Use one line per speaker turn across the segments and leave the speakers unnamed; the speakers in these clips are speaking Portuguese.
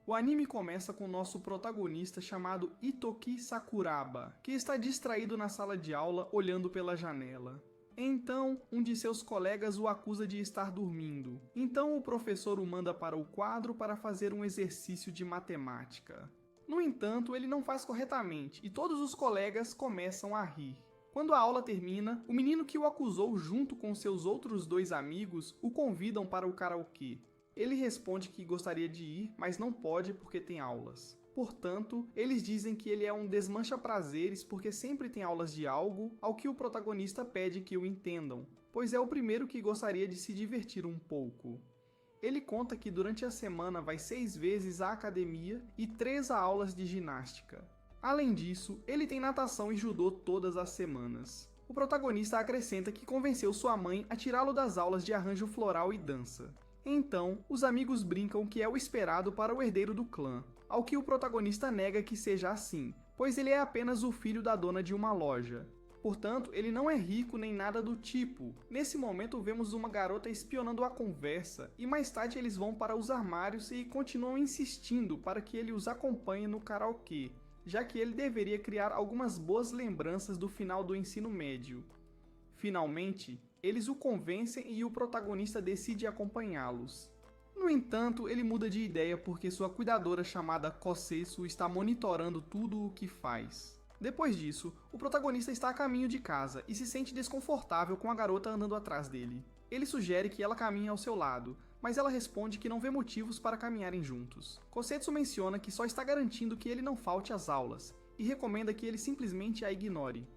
O anime começa com nosso protagonista chamado Itoki Sakuraba, que está distraído na sala de aula olhando pela janela. Então, um de seus colegas o acusa de estar dormindo. Então o professor o manda para o quadro para fazer um exercício de matemática. No entanto, ele não faz corretamente e todos os colegas começam a rir. Quando a aula termina, o menino que o acusou junto com seus outros 2 amigos o convidam para o karaokê. Ele responde que gostaria de ir, mas não pode porque tem aulas. Portanto, eles dizem que ele é um desmancha-prazeres porque sempre tem aulas de algo, ao que o protagonista pede que o entendam, pois é o primeiro que gostaria de se divertir um pouco. Ele conta que durante a semana vai 6 vezes à academia e 3 a aulas de ginástica. Além disso, ele tem natação e judô todas as semanas. O protagonista acrescenta que convenceu sua mãe a tirá-lo das aulas de arranjo floral e dança. Então, os amigos brincam que é o esperado para o herdeiro do clã, ao que o protagonista nega que seja assim, pois ele é apenas o filho da dona de uma loja. Portanto, ele não é rico nem nada do tipo. Nesse momento vemos uma garota espionando a conversa, e mais tarde eles vão para os armários e continuam insistindo para que ele os acompanhe no karaokê, já que ele deveria criar algumas boas lembranças do final do ensino médio. Finalmente, eles o convencem e o protagonista decide acompanhá-los. No entanto, ele muda de ideia porque sua cuidadora chamada Kosetsu está monitorando tudo o que faz. Depois disso, o protagonista está a caminho de casa e se sente desconfortável com a garota andando atrás dele. Ele sugere que ela caminhe ao seu lado, mas ela responde que não vê motivos para caminharem juntos. Kosetsu menciona que só está garantindo que ele não falte às aulas e recomenda que ele simplesmente a ignore.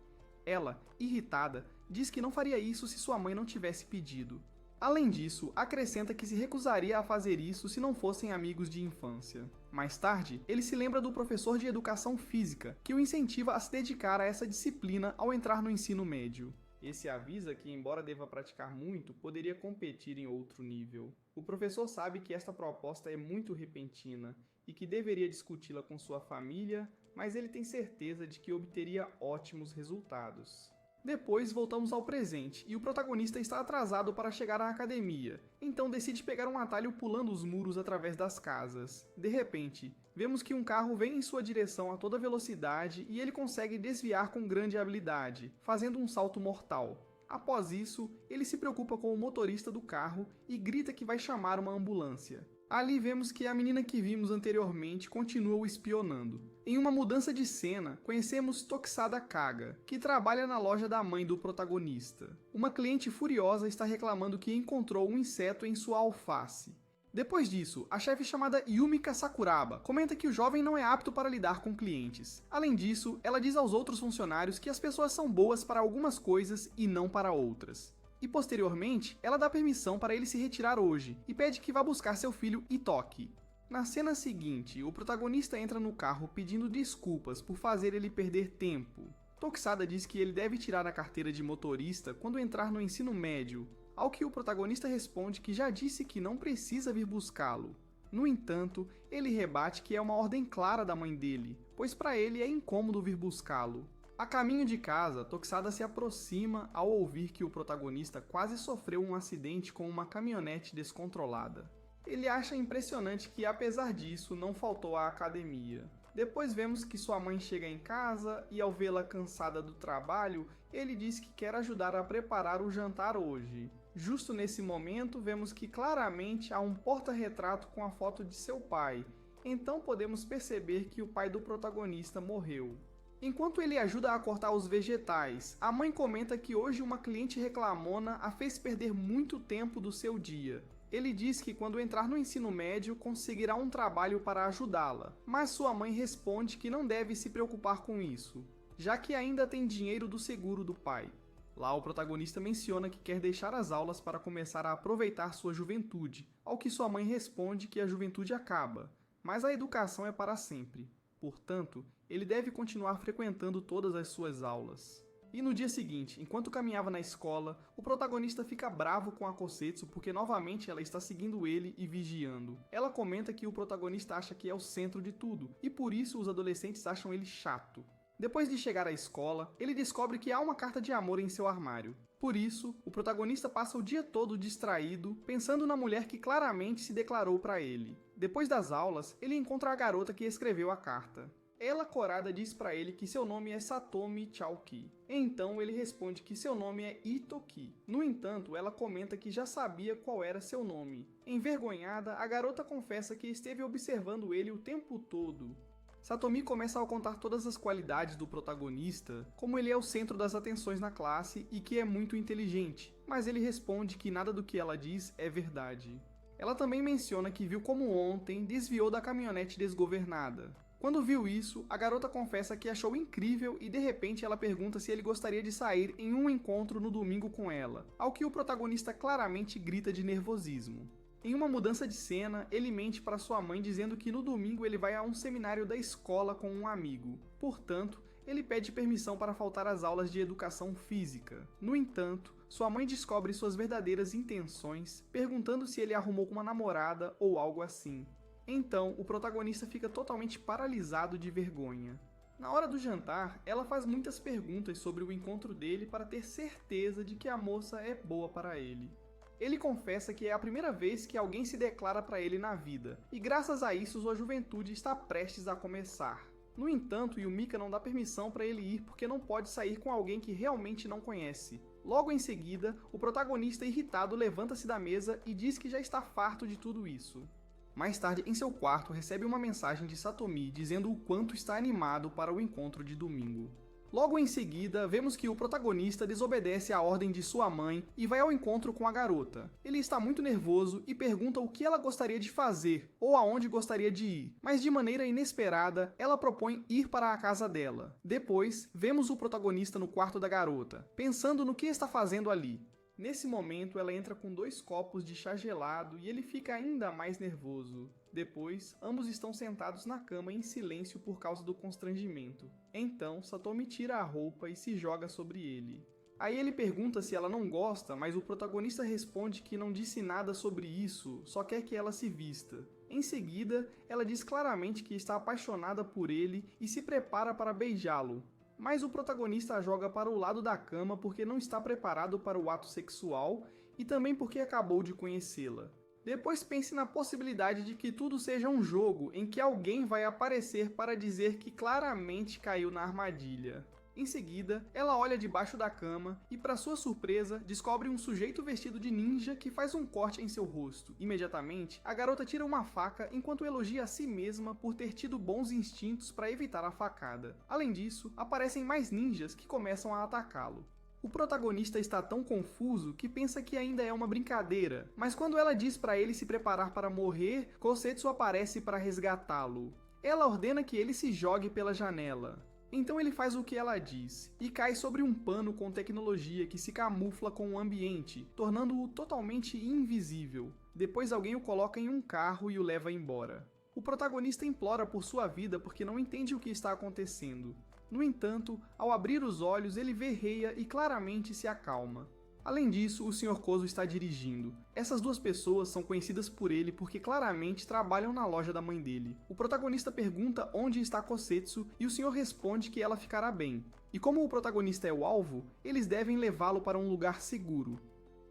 Ela, irritada, diz que não faria isso se sua mãe não tivesse pedido. Além disso, acrescenta que se recusaria a fazer isso se não fossem amigos de infância. Mais tarde, ele se lembra do professor de educação física, que o incentiva a se dedicar a essa disciplina ao entrar no ensino médio. Esse avisa que, embora deva praticar muito, poderia competir em outro nível. O professor sabe que esta proposta é muito repentina e que deveria discuti-la com sua família, mas ele tem certeza de que obteria ótimos resultados. Depois voltamos ao presente, e o protagonista está atrasado para chegar à academia, então decide pegar um atalho pulando os muros através das casas. De repente, vemos que um carro vem em sua direção a toda velocidade e ele consegue desviar com grande habilidade, fazendo um salto mortal. Após isso, ele se preocupa com o motorista do carro e grita que vai chamar uma ambulância. Ali vemos que a menina que vimos anteriormente continua o espionando. Em uma mudança de cena, conhecemos Tokusada Kaga, que trabalha na loja da mãe do protagonista. Uma cliente furiosa está reclamando que encontrou um inseto em sua alface. Depois disso, a chefe chamada Yumika Sakuraba comenta que o jovem não é apto para lidar com clientes. Além disso, ela diz aos outros funcionários que as pessoas são boas para algumas coisas e não para outras. E posteriormente, ela dá permissão para ele se retirar hoje e pede que vá buscar seu filho Itoki. Na cena seguinte, o protagonista entra no carro pedindo desculpas por fazer ele perder tempo. Tokusada diz que ele deve tirar a carteira de motorista quando entrar no ensino médio, ao que o protagonista responde que já disse que não precisa vir buscá-lo. No entanto, ele rebate que é uma ordem clara da mãe dele, pois para ele é incômodo vir buscá-lo. A caminho de casa, Tokusada se aproxima ao ouvir que o protagonista quase sofreu um acidente com uma caminhonete descontrolada. Ele acha impressionante que, apesar disso, não faltou à academia. Depois vemos que sua mãe chega em casa e, ao vê-la cansada do trabalho, ele diz que quer ajudar a preparar o jantar hoje. Justo nesse momento, vemos que claramente há um porta-retrato com a foto de seu pai, então podemos perceber que o pai do protagonista morreu. Enquanto ele ajuda a cortar os vegetais, a mãe comenta que hoje uma cliente reclamona a fez perder muito tempo do seu dia. Ele diz que quando entrar no ensino médio conseguirá um trabalho para ajudá-la, mas sua mãe responde que não deve se preocupar com isso, já que ainda tem dinheiro do seguro do pai. Lá o protagonista menciona que quer deixar as aulas para começar a aproveitar sua juventude, ao que sua mãe responde que a juventude acaba, mas a educação é para sempre. Portanto, ele deve continuar frequentando todas as suas aulas. E no dia seguinte, enquanto caminhava na escola, o protagonista fica bravo com a Kosetsu porque novamente ela está seguindo ele e vigiando. Ela comenta que o protagonista acha que é o centro de tudo, e por isso os adolescentes acham ele chato. Depois de chegar à escola, ele descobre que há uma carta de amor em seu armário. Por isso, o protagonista passa o dia todo distraído, pensando na mulher que claramente se declarou para ele. Depois das aulas, ele encontra a garota que escreveu a carta. Ela, corada, diz para ele que seu nome é Satomi Chauki. Então ele responde que seu nome é Itoki. No entanto, ela comenta que já sabia qual era seu nome. Envergonhada, a garota confessa que esteve observando ele o tempo todo. Satomi começa a contar todas as qualidades do protagonista, como ele é o centro das atenções na classe e que é muito inteligente, mas ele responde que nada do que ela diz é verdade. Ela também menciona que viu como ontem desviou da caminhonete desgovernada. Quando viu isso, a garota confessa que achou incrível e de repente ela pergunta se ele gostaria de sair em um encontro no domingo com ela, ao que o protagonista claramente grita de nervosismo. Em uma mudança de cena, ele mente para sua mãe dizendo que no domingo ele vai a um seminário da escola com um amigo. Portanto, ele pede permissão para faltar às aulas de educação física. No entanto, sua mãe descobre suas verdadeiras intenções, perguntando se ele arrumou com uma namorada ou algo assim. Então, o protagonista fica totalmente paralisado de vergonha. Na hora do jantar, ela faz muitas perguntas sobre o encontro dele para ter certeza de que a moça é boa para ele. Ele confessa que é a primeira vez que alguém se declara para ele na vida, e graças a isso sua juventude está prestes a começar. No entanto, Yumika não dá permissão para ele ir porque não pode sair com alguém que realmente não conhece. Logo em seguida, o protagonista irritado levanta-se da mesa e diz que já está farto de tudo isso. Mais tarde, em seu quarto, recebe uma mensagem de Satomi dizendo o quanto está animado para o encontro de domingo. Logo em seguida, vemos que o protagonista desobedece à ordem de sua mãe e vai ao encontro com a garota. Ele está muito nervoso e pergunta o que ela gostaria de fazer ou aonde gostaria de ir, mas de maneira inesperada, ela propõe ir para a casa dela. Depois, vemos o protagonista no quarto da garota, pensando no que está fazendo ali. Nesse momento, ela entra com 2 copos de chá gelado e ele fica ainda mais nervoso. Depois, ambos estão sentados na cama em silêncio por causa do constrangimento. Então, Satomi tira a roupa e se joga sobre ele. Aí ele pergunta se ela não gosta, mas o protagonista responde que não disse nada sobre isso, só quer que ela se vista. Em seguida, ela diz claramente que está apaixonada por ele e se prepara para beijá-lo. Mas o protagonista a joga para o lado da cama porque não está preparado para o ato sexual e também porque acabou de conhecê-la. Depois pense na possibilidade de que tudo seja um jogo em que alguém vai aparecer para dizer que claramente caiu na armadilha. Em seguida, ela olha debaixo da cama e, para sua surpresa, descobre um sujeito vestido de ninja que faz um corte em seu rosto. Imediatamente, a garota tira uma faca enquanto elogia a si mesma por ter tido bons instintos para evitar a facada. Além disso, aparecem mais ninjas que começam a atacá-lo. O protagonista está tão confuso que pensa que ainda é uma brincadeira, mas quando ela diz para ele se preparar para morrer, Kosetsu aparece para resgatá-lo. Ela ordena que ele se jogue pela janela. Então ele faz o que ela diz, e cai sobre um pano com tecnologia que se camufla com o ambiente, tornando-o totalmente invisível. Depois alguém o coloca em um carro e o leva embora. O protagonista implora por sua vida porque não entende o que está acontecendo. No entanto, ao abrir os olhos, ele vê Reia e claramente se acalma. Além disso, o Sr. Kozo está dirigindo. Essas 2 pessoas são conhecidas por ele porque claramente trabalham na loja da mãe dele. O protagonista pergunta onde está Kosetsu e o senhor responde que ela ficará bem. E como o protagonista é o alvo, eles devem levá-lo para um lugar seguro.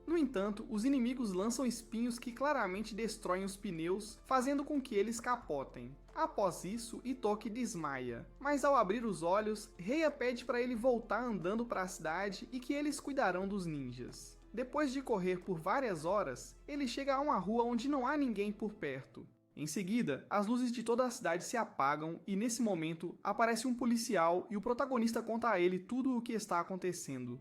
No entanto, os inimigos lançam espinhos que claramente destroem os pneus, fazendo com que eles capotem. Após isso, Itoki desmaia, mas ao abrir os olhos, Reia pede para ele voltar andando para a cidade e que eles cuidarão dos ninjas. Depois de correr por várias horas, ele chega a uma rua onde não há ninguém por perto. Em seguida, as luzes de toda a cidade se apagam e nesse momento aparece um policial e o protagonista conta a ele tudo o que está acontecendo.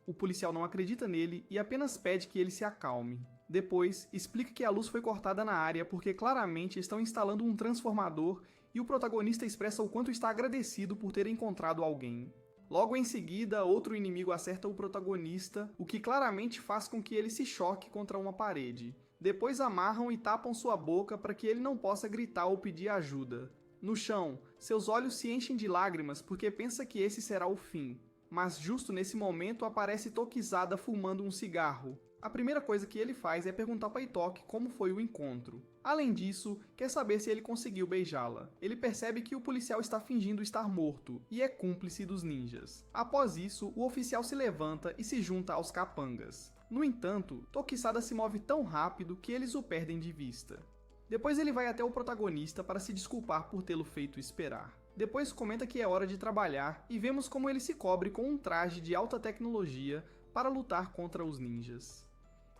O policial não acredita nele e apenas pede que ele se acalme. Depois, explica que a luz foi cortada na área porque claramente estão instalando um transformador e o protagonista expressa o quanto está agradecido por ter encontrado alguém. Logo em seguida, outro inimigo acerta o protagonista, o que claramente faz com que ele se choque contra uma parede. Depois amarram e tapam sua boca para que ele não possa gritar ou pedir ajuda. No chão, seus olhos se enchem de lágrimas porque pensa que esse será o fim. Mas justo nesse momento aparece Tokizada fumando um cigarro. A primeira coisa que ele faz é perguntar para Itoki como foi o encontro. Além disso, quer saber se ele conseguiu beijá-la. Ele percebe que o policial está fingindo estar morto e é cúmplice dos ninjas. Após isso, o oficial se levanta e se junta aos capangas. No entanto, Tokizada se move tão rápido que eles o perdem de vista. Depois ele vai até o protagonista para se desculpar por tê-lo feito esperar. Depois comenta que é hora de trabalhar e vemos como ele se cobre com um traje de alta tecnologia para lutar contra os ninjas.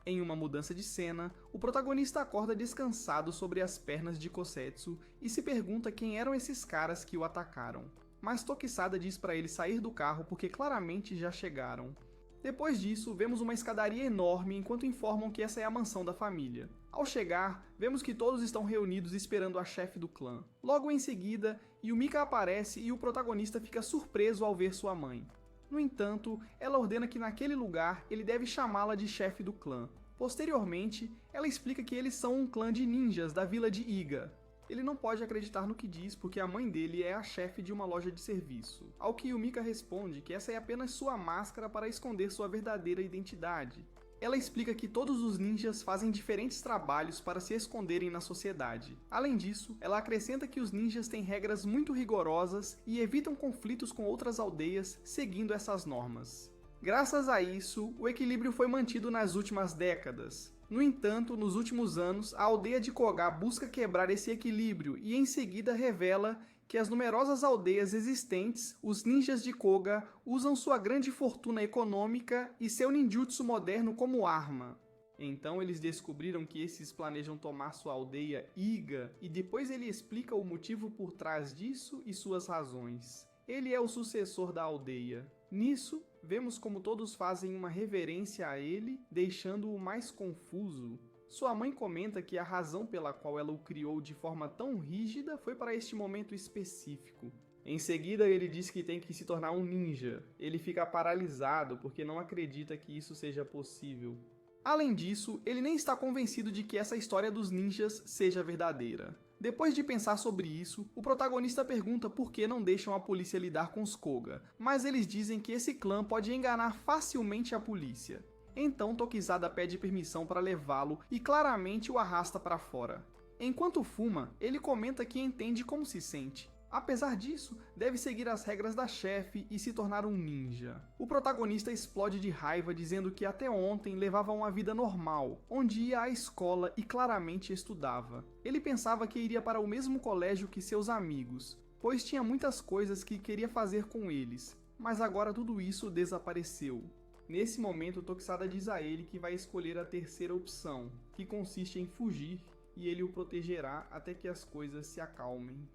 Em uma mudança de cena, o protagonista acorda descansado sobre as pernas de Kosetsu e se pergunta quem eram esses caras que o atacaram. Mas Tokisada diz para ele sair do carro porque claramente já chegaram. Depois disso, vemos uma escadaria enorme enquanto informam que essa é a mansão da família. Ao chegar, vemos que todos estão reunidos esperando a chefe do clã. Logo em seguida, Yumika aparece e o protagonista fica surpreso ao ver sua mãe. No entanto, ela ordena que naquele lugar ele deve chamá-la de chefe do clã. Posteriormente, ela explica que eles são um clã de ninjas da vila de Iga. Ele não pode acreditar no que diz porque a mãe dele é a chefe de uma loja de serviço. Ao que Yumika responde que essa é apenas sua máscara para esconder sua verdadeira identidade. Ela explica que todos os ninjas fazem diferentes trabalhos para se esconderem na sociedade. Além disso, ela acrescenta que os ninjas têm regras muito rigorosas e evitam conflitos com outras aldeias seguindo essas normas. Graças a isso, o equilíbrio foi mantido nas últimas décadas. No entanto, nos últimos anos, a aldeia de Koga busca quebrar esse equilíbrio e em seguida revela que as numerosas aldeias existentes, os ninjas de Koga, usam sua grande fortuna econômica e seu ninjutsu moderno como arma. Então eles descobriram que esses planejam tomar sua aldeia Iga e depois ele explica o motivo por trás disso e suas razões. Ele é o sucessor da aldeia. Nisso, vemos como todos fazem uma reverência a ele, deixando-o mais confuso. Sua mãe comenta que a razão pela qual ela o criou de forma tão rígida foi para este momento específico. Em seguida, ele diz que tem que se tornar um ninja. Ele fica paralisado porque não acredita que isso seja possível. Além disso, ele nem está convencido de que essa história dos ninjas seja verdadeira. Depois de pensar sobre isso, o protagonista pergunta por que não deixam a polícia lidar com os Koga, mas eles dizem que esse clã pode enganar facilmente a polícia. Então Tokisada pede permissão para levá-lo e claramente o arrasta para fora. Enquanto fuma, ele comenta que entende como se sente. Apesar disso, deve seguir as regras da chefe e se tornar um ninja. O protagonista explode de raiva dizendo que até ontem levava uma vida normal, onde ia à escola e claramente estudava. Ele pensava que iria para o mesmo colégio que seus amigos, pois tinha muitas coisas que queria fazer com eles, mas agora tudo isso desapareceu. Nesse momento, Tokisada diz a ele que vai escolher a terceira opção, que consiste em fugir e ele o protegerá até que as coisas se acalmem.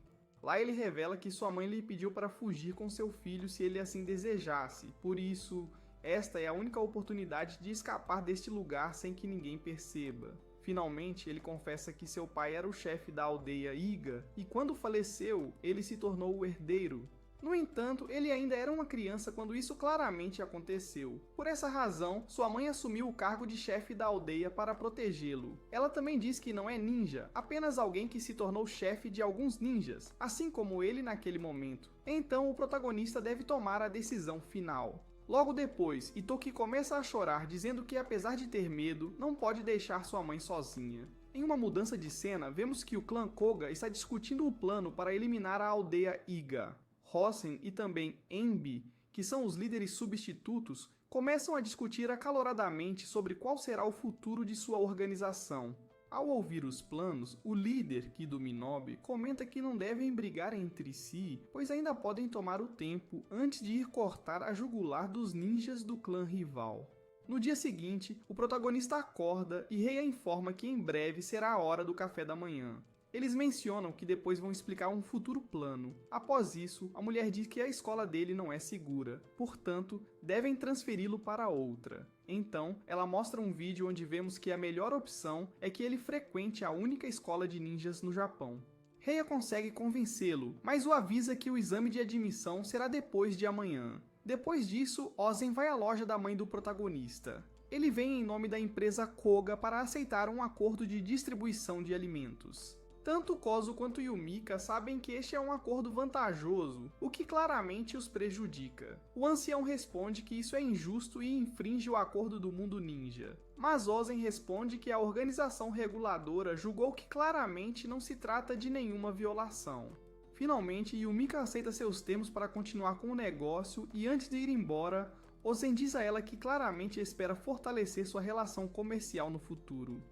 Lá ele revela que sua mãe lhe pediu para fugir com seu filho se ele assim desejasse, por isso, esta é a única oportunidade de escapar deste lugar sem que ninguém perceba. Finalmente, ele confessa que seu pai era o chefe da aldeia Iga e quando faleceu, ele se tornou o herdeiro. No entanto, ele ainda era uma criança quando isso claramente aconteceu. Por essa razão, sua mãe assumiu o cargo de chefe da aldeia para protegê-lo. Ela também diz que não é ninja, apenas alguém que se tornou chefe de alguns ninjas, assim como ele naquele momento. Então o protagonista deve tomar a decisão final. Logo depois, Itoki começa a chorar dizendo que apesar de ter medo, não pode deixar sua mãe sozinha. Em uma mudança de cena, vemos que o clã Koga está discutindo o plano para eliminar a aldeia Iga. Hossen e também Enbi, que são os líderes substitutos, começam a discutir acaloradamente sobre qual será o futuro de sua organização. Ao ouvir os planos, o líder, Kido Minobe, comenta que não devem brigar entre si, pois ainda podem tomar o tempo antes de ir cortar a jugular dos ninjas do clã rival. No dia seguinte, o protagonista acorda e Reiya informa que em breve será a hora do café da manhã. Eles mencionam que depois vão explicar um futuro plano. Após isso, a mulher diz que a escola dele não é segura, portanto, devem transferi-lo para outra. Então, ela mostra um vídeo onde vemos que a melhor opção é que ele frequente a única escola de ninjas no Japão. Reiya consegue convencê-lo, mas o avisa que o exame de admissão será depois de amanhã. Depois disso, Ozen vai à loja da mãe do protagonista. Ele vem em nome da empresa Koga para aceitar um acordo de distribuição de alimentos. Tanto Kozo quanto Yumika sabem que este é um acordo vantajoso, o que claramente os prejudica. O ancião responde que isso é injusto e infringe o acordo do mundo ninja. Mas Ozen responde que a organização reguladora julgou que claramente não se trata de nenhuma violação. Finalmente, Yumika aceita seus termos para continuar com o negócio e antes de ir embora, Ozen diz a ela que claramente espera fortalecer sua relação comercial no futuro.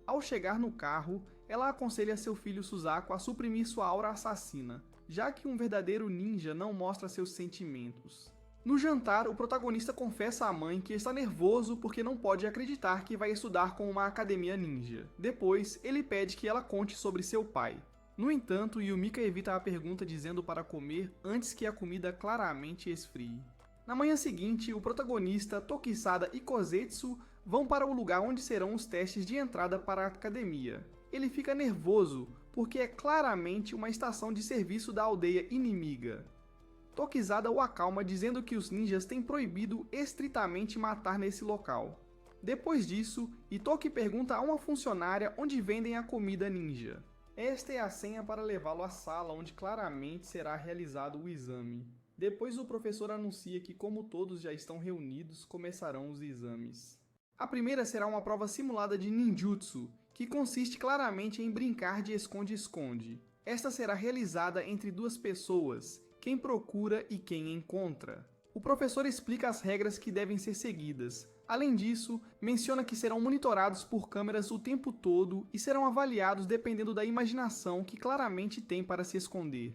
Ao chegar no carro, ela aconselha seu filho Suzaku a suprimir sua aura assassina, já que um verdadeiro ninja não mostra seus sentimentos. No jantar, o protagonista confessa à mãe que está nervoso porque não pode acreditar que vai estudar com uma academia ninja. Depois, ele pede que ela conte sobre seu pai. No entanto, Yumika evita a pergunta dizendo para comer antes que a comida claramente esfrie. Na manhã seguinte, o protagonista, Tokisada e Kozetsu vão para o lugar onde serão os testes de entrada para a academia. Ele fica nervoso porque é claramente uma estação de serviço da aldeia inimiga. Tokisada o acalma dizendo que os ninjas têm proibido estritamente matar nesse local. Depois disso, Itoki pergunta a uma funcionária onde vendem a comida ninja. Esta é a senha para levá-lo à sala onde claramente será realizado o exame. Depois o professor anuncia que, como todos já estão reunidos, começarão os exames. A primeira será uma prova simulada de ninjutsu, que consiste claramente em brincar de esconde-esconde. Esta será realizada entre duas pessoas, quem procura e quem encontra. O professor explica as regras que devem ser seguidas. Além disso, menciona que serão monitorados por câmeras o tempo todo e serão avaliados dependendo da imaginação que claramente tem para se esconder.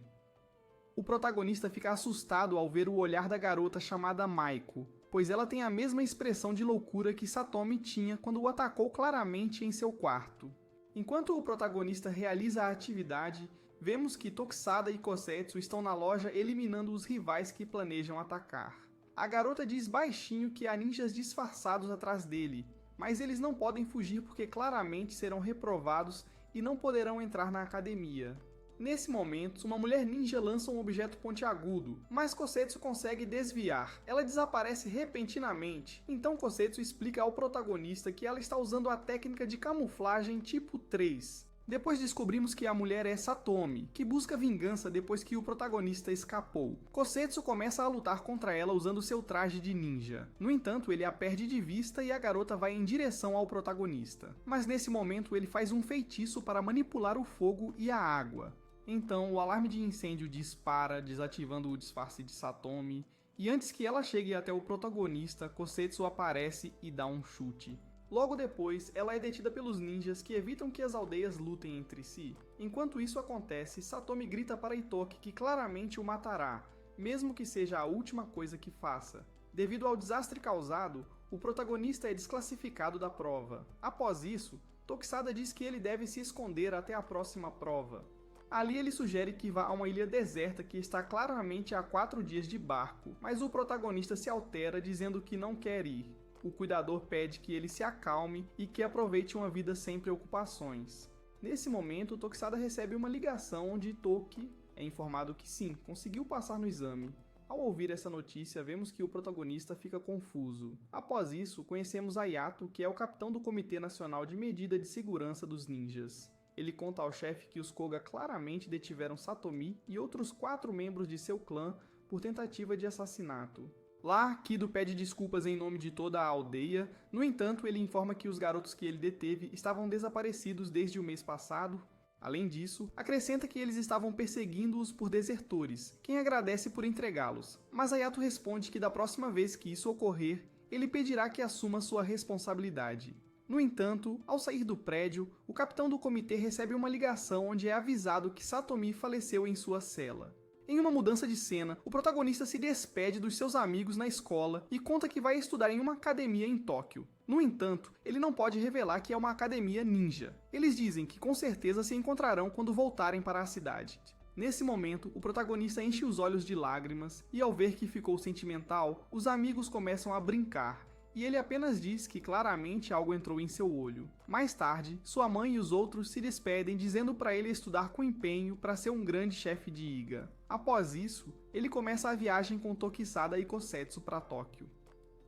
O protagonista fica assustado ao ver o olhar da garota chamada Maiko, pois ela tem a mesma expressão de loucura que Satomi tinha quando o atacou claramente em seu quarto. Enquanto o protagonista realiza a atividade, vemos que Tokisada e Kosetsu estão na loja eliminando os rivais que planejam atacar. A garota diz baixinho que há ninjas disfarçados atrás dele, mas eles não podem fugir porque claramente serão reprovados e não poderão entrar na academia. Nesse momento, uma mulher ninja lança um objeto pontiagudo, mas Kosetsu consegue desviar. Ela desaparece repentinamente, então Kosetsu explica ao protagonista que ela está usando a técnica de camuflagem tipo 3. Depois descobrimos que a mulher é Satomi, que busca vingança depois que o protagonista escapou. Kosetsu começa a lutar contra ela usando seu traje de ninja. No entanto, ele a perde de vista e a garota vai em direção ao protagonista. Mas nesse momento ele faz um feitiço para manipular o fogo e a água. Então o alarme de incêndio dispara, desativando o disfarce de Satomi, e antes que ela chegue até o protagonista, Kosetsu aparece e dá um chute. Logo depois, ela é detida pelos ninjas que evitam que as aldeias lutem entre si. Enquanto isso acontece, Satomi grita para Itoki que claramente o matará, mesmo que seja a última coisa que faça. Devido ao desastre causado, o protagonista é desclassificado da prova. Após isso, Tokisada diz que ele deve se esconder até a próxima prova. Ali ele sugere que vá a uma ilha deserta que está claramente a 4 dias de barco, mas o protagonista se altera dizendo que não quer ir. O cuidador pede que ele se acalme e que aproveite uma vida sem preocupações. Nesse momento, Tokisada recebe uma ligação onde Itoki é informado que sim, conseguiu passar no exame. Ao ouvir essa notícia, vemos que o protagonista fica confuso. Após isso, conhecemos Ayato, que é o capitão do Comitê Nacional de Medida de Segurança dos Ninjas. Ele conta ao chefe que os Koga claramente detiveram Satomi e outros 4 membros de seu clã por tentativa de assassinato. Lá, Kido pede desculpas em nome de toda a aldeia, no entanto ele informa que os garotos que ele deteve estavam desaparecidos desde o mês passado. Além disso, acrescenta que eles estavam perseguindo-os por desertores, quem agradece por entregá-los, mas Ayato responde que da próxima vez que isso ocorrer, ele pedirá que assuma sua responsabilidade. No entanto, ao sair do prédio, o capitão do comitê recebe uma ligação onde é avisado que Satomi faleceu em sua cela. Em uma mudança de cena, o protagonista se despede dos seus amigos na escola e conta que vai estudar em uma academia em Tóquio. No entanto, ele não pode revelar que é uma academia ninja. Eles dizem que com certeza se encontrarão quando voltarem para a cidade. Nesse momento, o protagonista enche os olhos de lágrimas e ao ver que ficou sentimental, os amigos começam a brincar. E ele apenas diz que claramente algo entrou em seu olho. Mais tarde, sua mãe e os outros se despedem dizendo para ele estudar com empenho para ser um grande chefe de Iga. Após isso, ele começa a viagem com Tokisada e Kosetsu para Tóquio.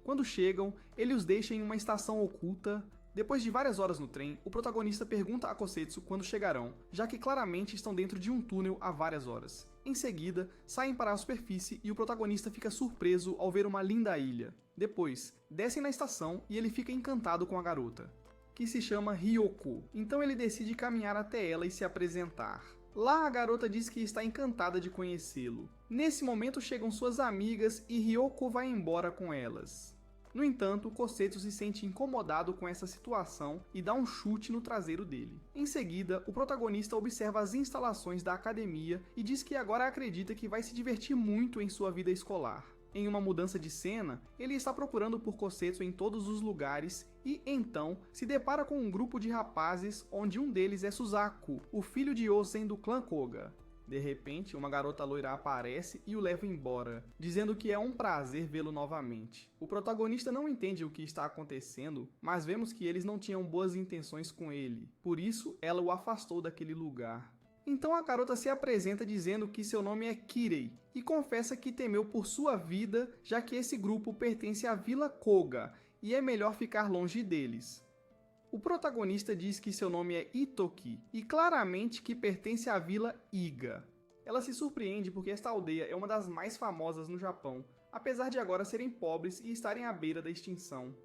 Quando chegam, ele os deixa em uma estação oculta. Depois de várias horas no trem, o protagonista pergunta a Kosetsu quando chegarão, já que claramente estão dentro de um túnel há várias horas. Em seguida, saem para a superfície e o protagonista fica surpreso ao ver uma linda ilha. Depois, descem na estação e ele fica encantado com a garota, que se chama Ryoko. Então ele decide caminhar até ela e se apresentar. Lá a garota diz que está encantada de conhecê-lo. Nesse momento chegam suas amigas e Ryoko vai embora com elas. No entanto, Kosetsu se sente incomodado com essa situação e dá um chute no traseiro dele. Em seguida, o protagonista observa as instalações da academia e diz que agora acredita que vai se divertir muito em sua vida escolar. Em uma mudança de cena, ele está procurando por Kosetsu em todos os lugares e, então, se depara com um grupo de rapazes onde um deles é Suzaku, o filho de Ozen do clã Koga. De repente, uma garota loira aparece e o leva embora, dizendo que é um prazer vê-lo novamente. O protagonista não entende o que está acontecendo, mas vemos que eles não tinham boas intenções com ele, por isso ela o afastou daquele lugar. Então a garota se apresenta dizendo que seu nome é Kirei e confessa que temeu por sua vida, já que esse grupo pertence à Vila Koga e é melhor ficar longe deles. O protagonista diz que seu nome é Itoki e claramente que pertence à Vila Iga. Ela se surpreende porque esta aldeia é uma das mais famosas no Japão, apesar de agora serem pobres e estarem à beira da extinção.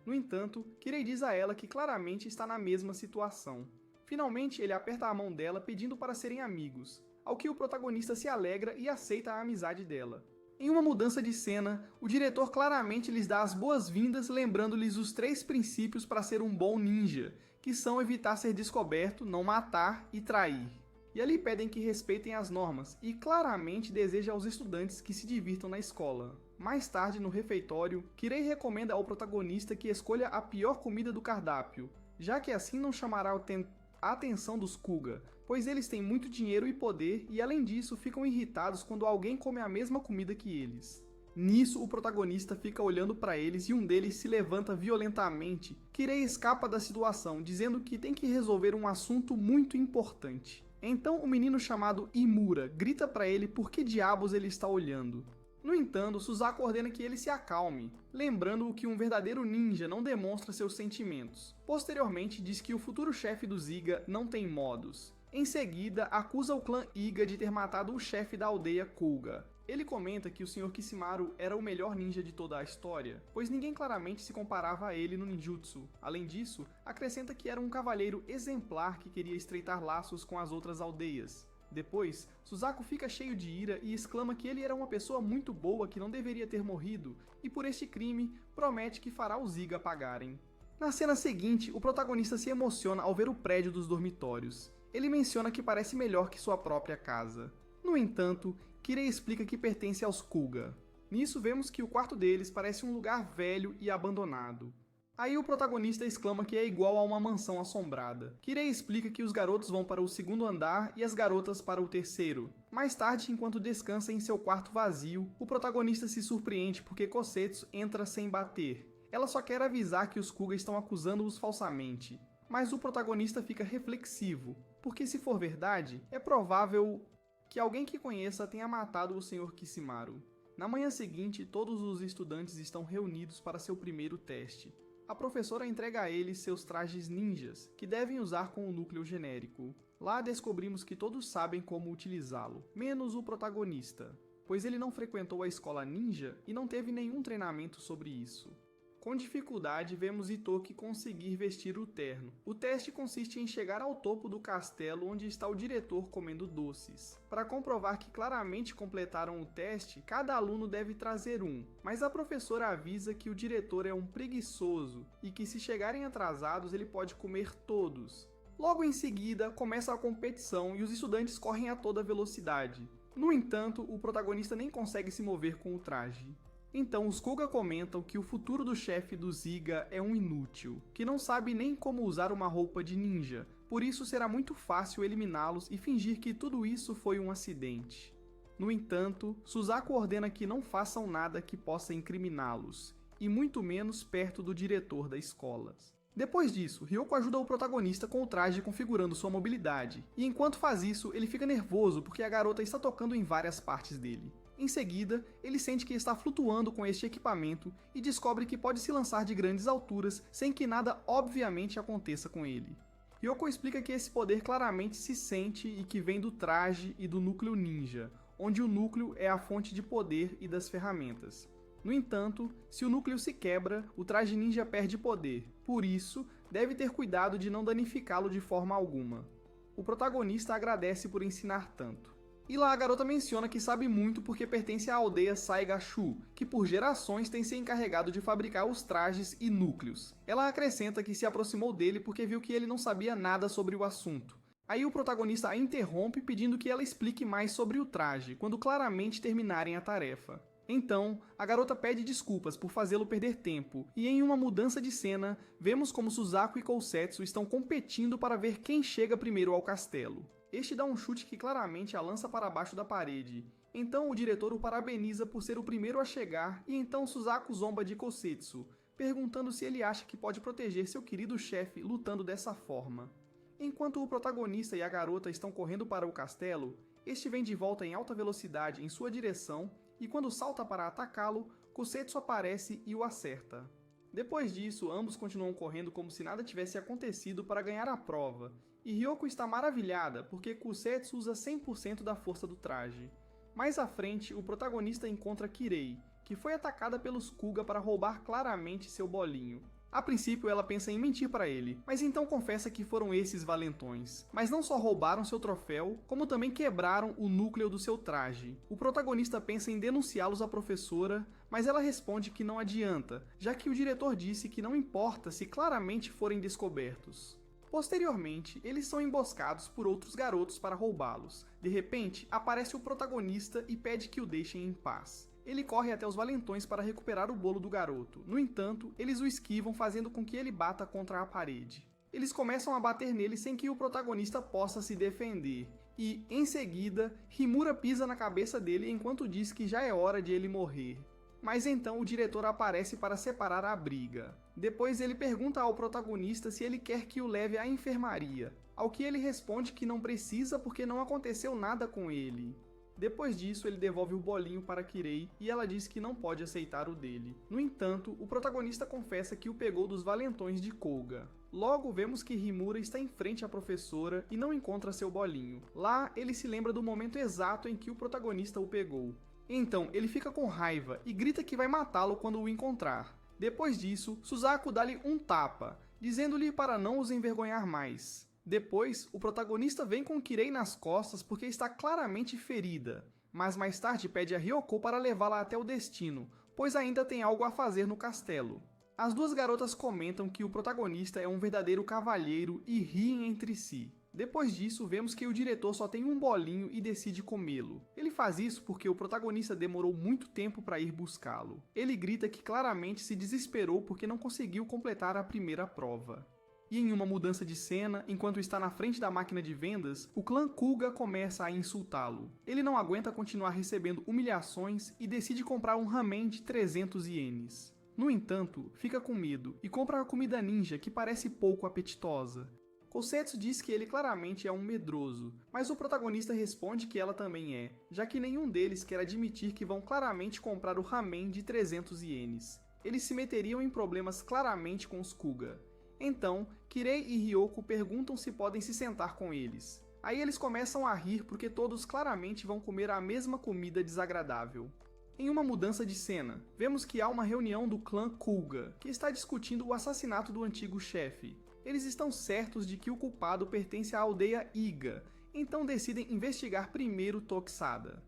No entanto, Kirei diz a ela que claramente está na mesma situação. Finalmente, ele aperta a mão dela pedindo para serem amigos, ao que o protagonista se alegra e aceita a amizade dela. Em uma mudança de cena, o diretor claramente lhes dá as boas-vindas, lembrando-lhes os 3 princípios para ser um bom ninja, que são evitar ser descoberto, não matar e trair. E ali pedem que respeitem as normas, e claramente deseja aos estudantes que se divirtam na escola. Mais tarde, no refeitório, Kirei recomenda ao protagonista que escolha a pior comida do cardápio, já que assim não chamará a atenção dos Kuga, pois eles têm muito dinheiro e poder e além disso ficam irritados quando alguém come a mesma comida que eles. Nisso, o protagonista fica olhando para eles e um deles se levanta violentamente. Kirei escapa da situação, dizendo que tem que resolver um assunto muito importante. Então o menino chamado Imura grita para ele por que diabos ele está olhando. No entanto, Suzaku ordena que ele se acalme, lembrando-o que um verdadeiro ninja não demonstra seus sentimentos. Posteriormente, diz que o futuro chefe dos Iga não tem modos. Em seguida, acusa o clã Iga de ter matado o chefe da aldeia Kuga. Ele comenta que o Sr. Kishimaru era o melhor ninja de toda a história, pois ninguém claramente se comparava a ele no ninjutsu. Além disso, acrescenta que era um cavalheiro exemplar que queria estreitar laços com as outras aldeias. Depois, Suzaku fica cheio de ira e exclama que ele era uma pessoa muito boa que não deveria ter morrido, e por este crime, promete que fará os Iga pagarem. Na cena seguinte, o protagonista se emociona ao ver o prédio dos dormitórios. Ele menciona que parece melhor que sua própria casa. No entanto, Kirei explica que pertence aos Kuga. Nisso vemos que o quarto deles parece um lugar velho e abandonado. Aí o protagonista exclama que é igual a uma mansão assombrada. Kirei explica que os garotos vão para o 2º andar e as garotas para o 3º. Mais tarde, enquanto descansa em seu quarto vazio, o protagonista se surpreende porque Kosetsu entra sem bater. Ela só quer avisar que os Kuga estão acusando-os falsamente. Mas o protagonista fica reflexivo, porque se for verdade, é provável que alguém que conheça tenha matado o Sr. Kishimaru. Na manhã seguinte, todos os estudantes estão reunidos para seu primeiro teste. A professora entrega a eles seus trajes ninjas, que devem usar com o núcleo genérico. Lá descobrimos que todos sabem como utilizá-lo, menos o protagonista, pois ele não frequentou a escola ninja e não teve nenhum treinamento sobre isso. Com dificuldade, vemos Itoki conseguir vestir o terno. O teste consiste em chegar ao topo do castelo onde está o diretor comendo doces. Para comprovar que claramente completaram o teste, cada aluno deve trazer um, mas a professora avisa que o diretor é um preguiçoso e que se chegarem atrasados ele pode comer todos. Logo em seguida, começa a competição e os estudantes correm a toda velocidade. No entanto, o protagonista nem consegue se mover com o traje. Então os Kuga comentam que o futuro do chefe dos Iga é um inútil, que não sabe nem como usar uma roupa de ninja, por isso será muito fácil eliminá-los e fingir que tudo isso foi um acidente. No entanto, Suzaku ordena que não façam nada que possa incriminá-los, e muito menos perto do diretor da escola. Depois disso, Ryoko ajuda o protagonista com o traje configurando sua mobilidade, e enquanto faz isso, ele fica nervoso porque a garota está tocando em várias partes dele. Em seguida, ele sente que está flutuando com este equipamento e descobre que pode se lançar de grandes alturas sem que nada obviamente aconteça com ele. Ryoko explica que esse poder claramente se sente e que vem do traje e do núcleo ninja, onde o núcleo é a fonte de poder e das ferramentas. No entanto, se o núcleo se quebra, o traje ninja perde poder, por isso, deve ter cuidado de não danificá-lo de forma alguma. O protagonista agradece por ensinar tanto. E lá a garota menciona que sabe muito porque pertence à aldeia Saigashu, que por gerações tem se encarregado de fabricar os trajes e núcleos. Ela acrescenta que se aproximou dele porque viu que ele não sabia nada sobre o assunto. Aí o protagonista a interrompe pedindo que ela explique mais sobre o traje, quando claramente terminarem a tarefa. Então, a garota pede desculpas por fazê-lo perder tempo, e em uma mudança de cena, vemos como Suzaku e Kousetsu estão competindo para ver quem chega primeiro ao castelo. Este dá um chute que claramente a lança para baixo da parede. Então o diretor o parabeniza por ser o primeiro a chegar, e então Suzaku zomba de Kousetsu, perguntando se ele acha que pode proteger seu querido chefe lutando dessa forma. Enquanto o protagonista e a garota estão correndo para o castelo, este vem de volta em alta velocidade em sua direção, e quando salta para atacá-lo, Kousetsu aparece e o acerta. Depois disso, ambos continuam correndo como se nada tivesse acontecido para ganhar a prova, e Ryoko está maravilhada porque Kousetsu usa 100% da força do traje. Mais à frente, o protagonista encontra Kirei, que foi atacada pelos Kuga para roubar claramente seu bolinho. A princípio ela pensa em mentir para ele, mas então confessa que foram esses valentões. Mas não só roubaram seu troféu, como também quebraram o núcleo do seu traje. O protagonista pensa em denunciá-los à professora, mas ela responde que não adianta, já que o diretor disse que não importa se claramente forem descobertos. Posteriormente, eles são emboscados por outros garotos para roubá-los. De repente, aparece o protagonista e pede que o deixem em paz. Ele corre até os valentões para recuperar o bolo do garoto. No entanto, eles o esquivam, fazendo com que ele bata contra a parede. Eles começam a bater nele sem que o protagonista possa se defender. E, em seguida, Himura pisa na cabeça dele enquanto diz que já é hora de ele morrer. Mas então o diretor aparece para separar a briga. Depois ele pergunta ao protagonista se ele quer que o leve à enfermaria, ao que ele responde que não precisa porque não aconteceu nada com ele. Depois disso, ele devolve o bolinho para Kirei e ela diz que não pode aceitar o dele. No entanto, o protagonista confessa que o pegou dos valentões de Koga. Logo, vemos que Himura está em frente à professora e não encontra seu bolinho. Lá, ele se lembra do momento exato em que o protagonista o pegou. Então, ele fica com raiva e grita que vai matá-lo quando o encontrar. Depois disso, Suzaku dá-lhe um tapa, dizendo-lhe para não os envergonhar mais. Depois, o protagonista vem com Kirei nas costas porque está claramente ferida, mas mais tarde pede a Ryoko para levá-la até o destino, pois ainda tem algo a fazer no castelo. As duas garotas comentam que o protagonista é um verdadeiro cavalheiro e riem entre si. Depois disso, vemos que o diretor só tem um bolinho e decide comê-lo. Ele faz isso porque o protagonista demorou muito tempo para ir buscá-lo. Ele grita que claramente se desesperou porque não conseguiu completar a primeira prova. E em uma mudança de cena, enquanto está na frente da máquina de vendas, o clã Kuga começa a insultá-lo. Ele não aguenta continuar recebendo humilhações e decide comprar um ramen de 300 ienes. No entanto, fica com medo e compra a comida ninja que parece pouco apetitosa. Kousetsu diz que ele claramente é um medroso, mas o protagonista responde que ela também é, já que nenhum deles quer admitir que vão claramente comprar o ramen de 300 ienes. Eles se meteriam em problemas claramente com os Kuga. Então, Kirei e Ryoko perguntam se podem se sentar com eles. Aí eles começam a rir porque todos claramente vão comer a mesma comida desagradável. Em uma mudança de cena, vemos que há uma reunião do clã Kuga, que está discutindo o assassinato do antigo chefe. Eles estão certos de que o culpado pertence à aldeia Iga, então decidem investigar primeiro Tokusada.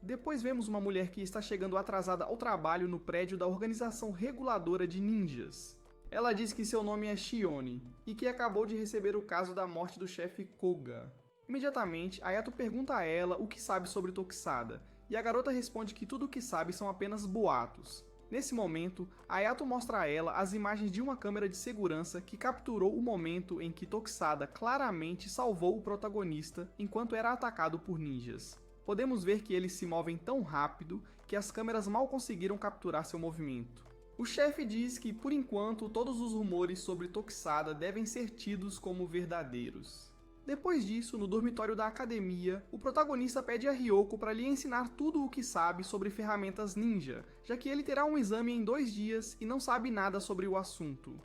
Depois vemos uma mulher que está chegando atrasada ao trabalho no prédio da organização reguladora de ninjas. Ela diz que seu nome é Shione, e que acabou de receber o caso da morte do chefe Koga. Imediatamente, Ayato pergunta a ela o que sabe sobre Tokusada, e a garota responde que tudo o que sabe são apenas boatos. Nesse momento, Ayato mostra a ela as imagens de uma câmera de segurança que capturou o momento em que Tokusada claramente salvou o protagonista enquanto era atacado por ninjas. Podemos ver que eles se movem tão rápido que as câmeras mal conseguiram capturar seu movimento. O chefe diz que, por enquanto, todos os rumores sobre Tokusada devem ser tidos como verdadeiros. Depois disso, no dormitório da academia, o protagonista pede a Ryoko para lhe ensinar tudo o que sabe sobre ferramentas ninja, já que ele terá um exame em 2 dias e não sabe nada sobre o assunto.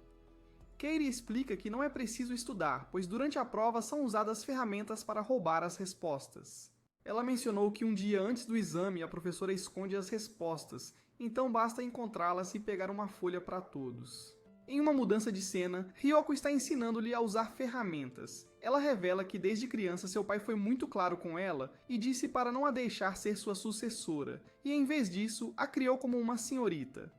Keiri explica que não é preciso estudar, pois durante a prova são usadas ferramentas para roubar as respostas. Ela mencionou que um dia antes do exame a professora esconde as respostas, então basta encontrá-las e pegar uma folha para todos. Em uma mudança de cena, Ryoko está ensinando-lhe a usar ferramentas. Ela revela que desde criança seu pai foi muito claro com ela e disse para não a deixar ser sua sucessora, e em vez disso, a criou como uma senhorita.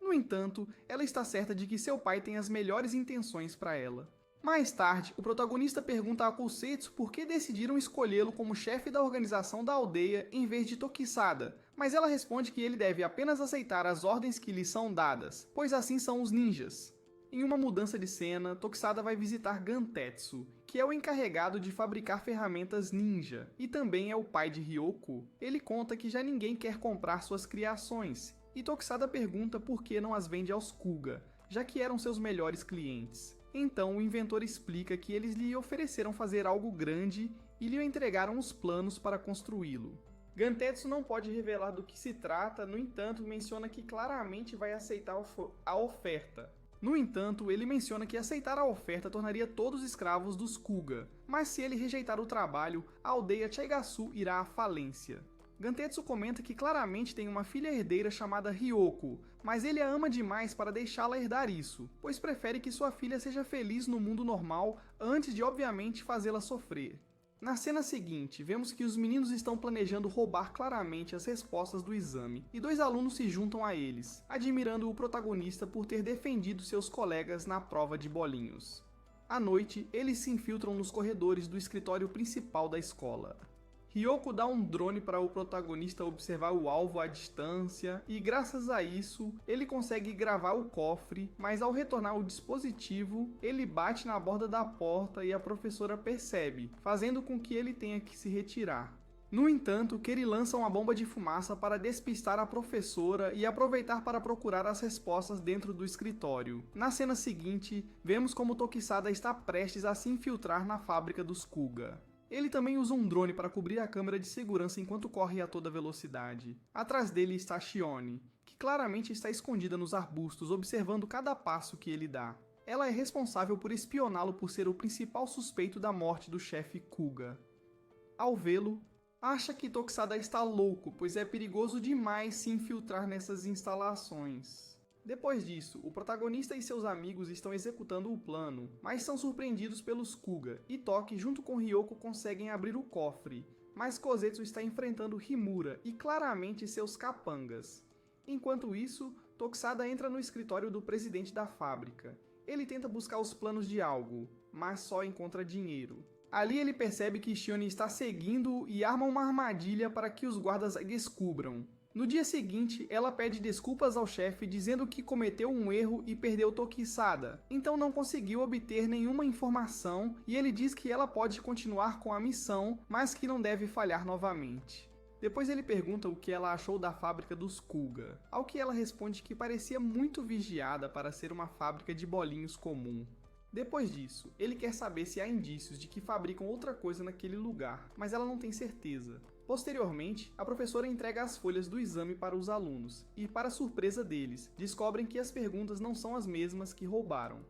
No entanto, ela está certa de que seu pai tem as melhores intenções para ela. Mais tarde, o protagonista pergunta a Kosetsu por que decidiram escolhê-lo como chefe da organização da aldeia em vez de Tokisada, mas ela responde que ele deve apenas aceitar as ordens que lhe são dadas, pois assim são os ninjas. Em uma mudança de cena, Tokisada vai visitar Gantetsu, que é o encarregado de fabricar ferramentas ninja, e também é o pai de Ryoko. Ele conta que já ninguém quer comprar suas criações, e Tokisada pergunta por que não as vende aos Kuga, já que eram seus melhores clientes. Então o inventor explica que eles lhe ofereceram fazer algo grande e lhe entregaram os planos para construí-lo. Gantetsu não pode revelar do que se trata, no entanto menciona que claramente vai aceitar a oferta. No entanto, ele menciona que aceitar a oferta tornaria todos escravos dos Kuga, mas se ele rejeitar o trabalho, a aldeia Chaigasu irá à falência. Gantetsu comenta que claramente tem uma filha herdeira chamada Ryoko, mas ele a ama demais para deixá-la herdar isso, pois prefere que sua filha seja feliz no mundo normal antes de obviamente fazê-la sofrer. Na cena seguinte, vemos que os meninos estão planejando roubar claramente as respostas do exame, e dois alunos se juntam a eles, admirando o protagonista por ter defendido seus colegas na prova de bolinhos. À noite, eles se infiltram nos corredores do escritório principal da escola. Ryoko dá um drone para o protagonista observar o alvo à distância e, graças a isso, ele consegue gravar o cofre, mas ao retornar o dispositivo, ele bate na borda da porta e a professora percebe, fazendo com que ele tenha que se retirar. No entanto, Keri lança uma bomba de fumaça para despistar a professora e aproveitar para procurar as respostas dentro do escritório. Na cena seguinte, vemos como Tokisada está prestes a se infiltrar na fábrica dos Kuga. Ele também usa um drone para cobrir a câmera de segurança enquanto corre a toda velocidade. Atrás dele está Shione, que claramente está escondida nos arbustos observando cada passo que ele dá. Ela é responsável por espioná-lo por ser o principal suspeito da morte do chefe Kuga. Ao vê-lo, acha que Tokisada está louco, pois é perigoso demais se infiltrar nessas instalações. Depois disso, o protagonista e seus amigos estão executando o plano, mas são surpreendidos pelos Kuga, e Toki junto com Ryoko conseguem abrir o cofre, mas Kozetsu está enfrentando Himura e claramente seus capangas. Enquanto isso, Tokisada entra no escritório do presidente da fábrica. Ele tenta buscar os planos de algo, mas só encontra dinheiro. Ali ele percebe que Shione está seguindo e arma uma armadilha para que os guardas a descubram. No dia seguinte, ela pede desculpas ao chefe dizendo que cometeu um erro e perdeu Tokisada, então não conseguiu obter nenhuma informação e ele diz que ela pode continuar com a missão, mas que não deve falhar novamente. Depois ele pergunta o que ela achou da fábrica dos Kuga, ao que ela responde que parecia muito vigiada para ser uma fábrica de bolinhos comum. Depois disso, ele quer saber se há indícios de que fabricam outra coisa naquele lugar, mas ela não tem certeza. Posteriormente, a professora entrega as folhas do exame para os alunos, e para surpresa deles, descobrem que as perguntas não são as mesmas que roubaram.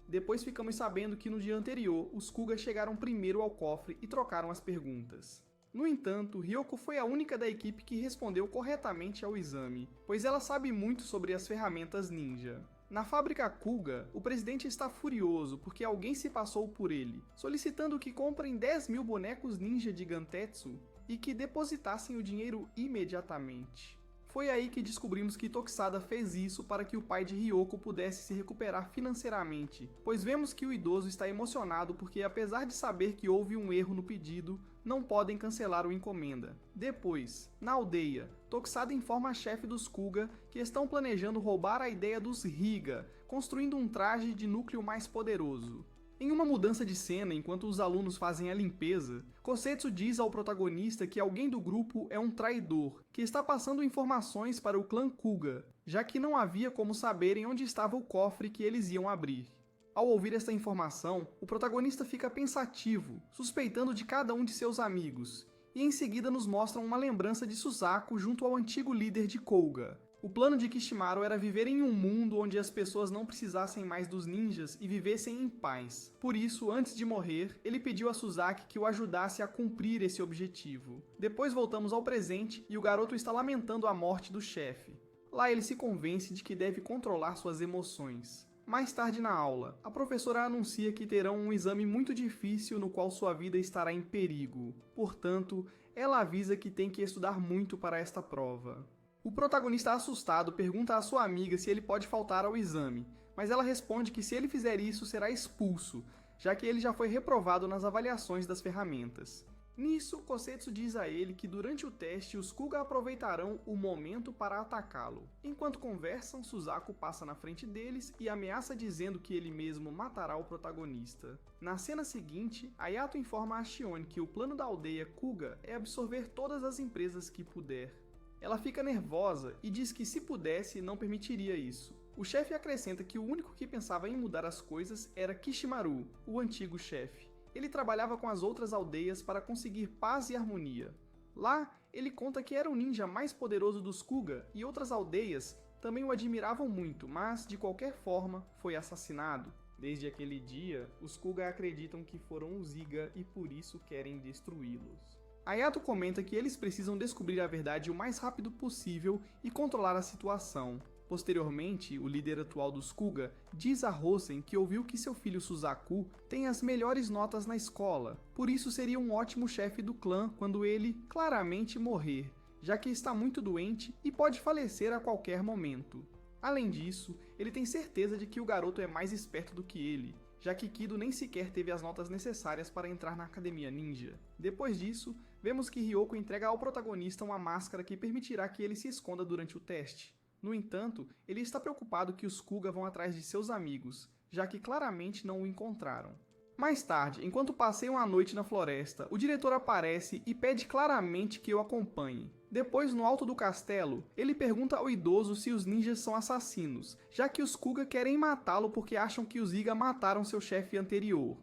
Depois ficamos sabendo que no dia anterior, os Kuga chegaram primeiro ao cofre e trocaram as perguntas. No entanto, Ryoko foi a única da equipe que respondeu corretamente ao exame, pois ela sabe muito sobre as ferramentas ninja. Na fábrica Kuga, o presidente está furioso porque alguém se passou por ele, solicitando que comprem 10.000 bonecos ninja de Gantetsu e que depositassem o dinheiro imediatamente. Foi aí que descobrimos que Tokisada fez isso para que o pai de Ryoko pudesse se recuperar financeiramente, pois vemos que o idoso está emocionado porque, apesar de saber que houve um erro no pedido, não podem cancelar a encomenda. Depois, na aldeia, Tokisada informa a chefe dos Kuga que estão planejando roubar a ideia dos Higa, construindo um traje de núcleo mais poderoso. Em uma mudança de cena, enquanto os alunos fazem a limpeza, Kosetsu diz ao protagonista que alguém do grupo é um traidor, que está passando informações para o clã Kuga, já que não havia como saberem onde estava o cofre que eles iam abrir. Ao ouvir esta informação, o protagonista fica pensativo, suspeitando de cada um de seus amigos, e em seguida nos mostram uma lembrança de Suzaku junto ao antigo líder de Kouga. O plano de Kishimaru era viver em um mundo onde as pessoas não precisassem mais dos ninjas e vivessem em paz. Por isso, antes de morrer, ele pediu a Suzaki que o ajudasse a cumprir esse objetivo. Depois voltamos ao presente e o garoto está lamentando a morte do chefe. Lá ele se convence de que deve controlar suas emoções. Mais tarde na aula, a professora anuncia que terão um exame muito difícil no qual sua vida estará em perigo. Portanto, ela avisa que tem que estudar muito para esta prova. O protagonista assustado pergunta à sua amiga se ele pode faltar ao exame, mas ela responde que se ele fizer isso será expulso, já que ele já foi reprovado nas avaliações das ferramentas. Nisso, Kosetsu diz a ele que durante o teste os Kuga aproveitarão o momento para atacá-lo. Enquanto conversam, Suzaku passa na frente deles e ameaça dizendo que ele mesmo matará o protagonista. Na cena seguinte, Ayato informa a Shione que o plano da aldeia Kuga é absorver todas as empresas que puder. Ela fica nervosa e diz que se pudesse não permitiria isso. O chefe acrescenta que o único que pensava em mudar as coisas era Kishimaru, o antigo chefe. Ele trabalhava com as outras aldeias para conseguir paz e harmonia. Lá, ele conta que era o ninja mais poderoso dos Kuga e outras aldeias também o admiravam muito, mas, de qualquer forma, foi assassinado. Desde aquele dia, os Kuga acreditam que foram os Iga e por isso querem destruí-los. Ayato comenta que eles precisam descobrir a verdade o mais rápido possível e controlar a situação. Posteriormente, o líder atual dos Kuga diz a Hosen que ouviu que seu filho Suzaku tem as melhores notas na escola, por isso seria um ótimo chefe do clã quando ele, claramente, morrer, já que está muito doente e pode falecer a qualquer momento. Além disso, ele tem certeza de que o garoto é mais esperto do que ele, já que Kido nem sequer teve as notas necessárias para entrar na Academia Ninja. Depois disso, vemos que Ryoko entrega ao protagonista uma máscara que permitirá que ele se esconda durante o teste. No entanto, ele está preocupado que os Kuga vão atrás de seus amigos, já que claramente não o encontraram. Mais tarde, enquanto passeiam a noite na floresta, o diretor aparece e pede claramente que o acompanhe. Depois, no alto do castelo, ele pergunta ao idoso se os ninjas são assassinos, já que os Kuga querem matá-lo porque acham que os Iga mataram seu chefe anterior.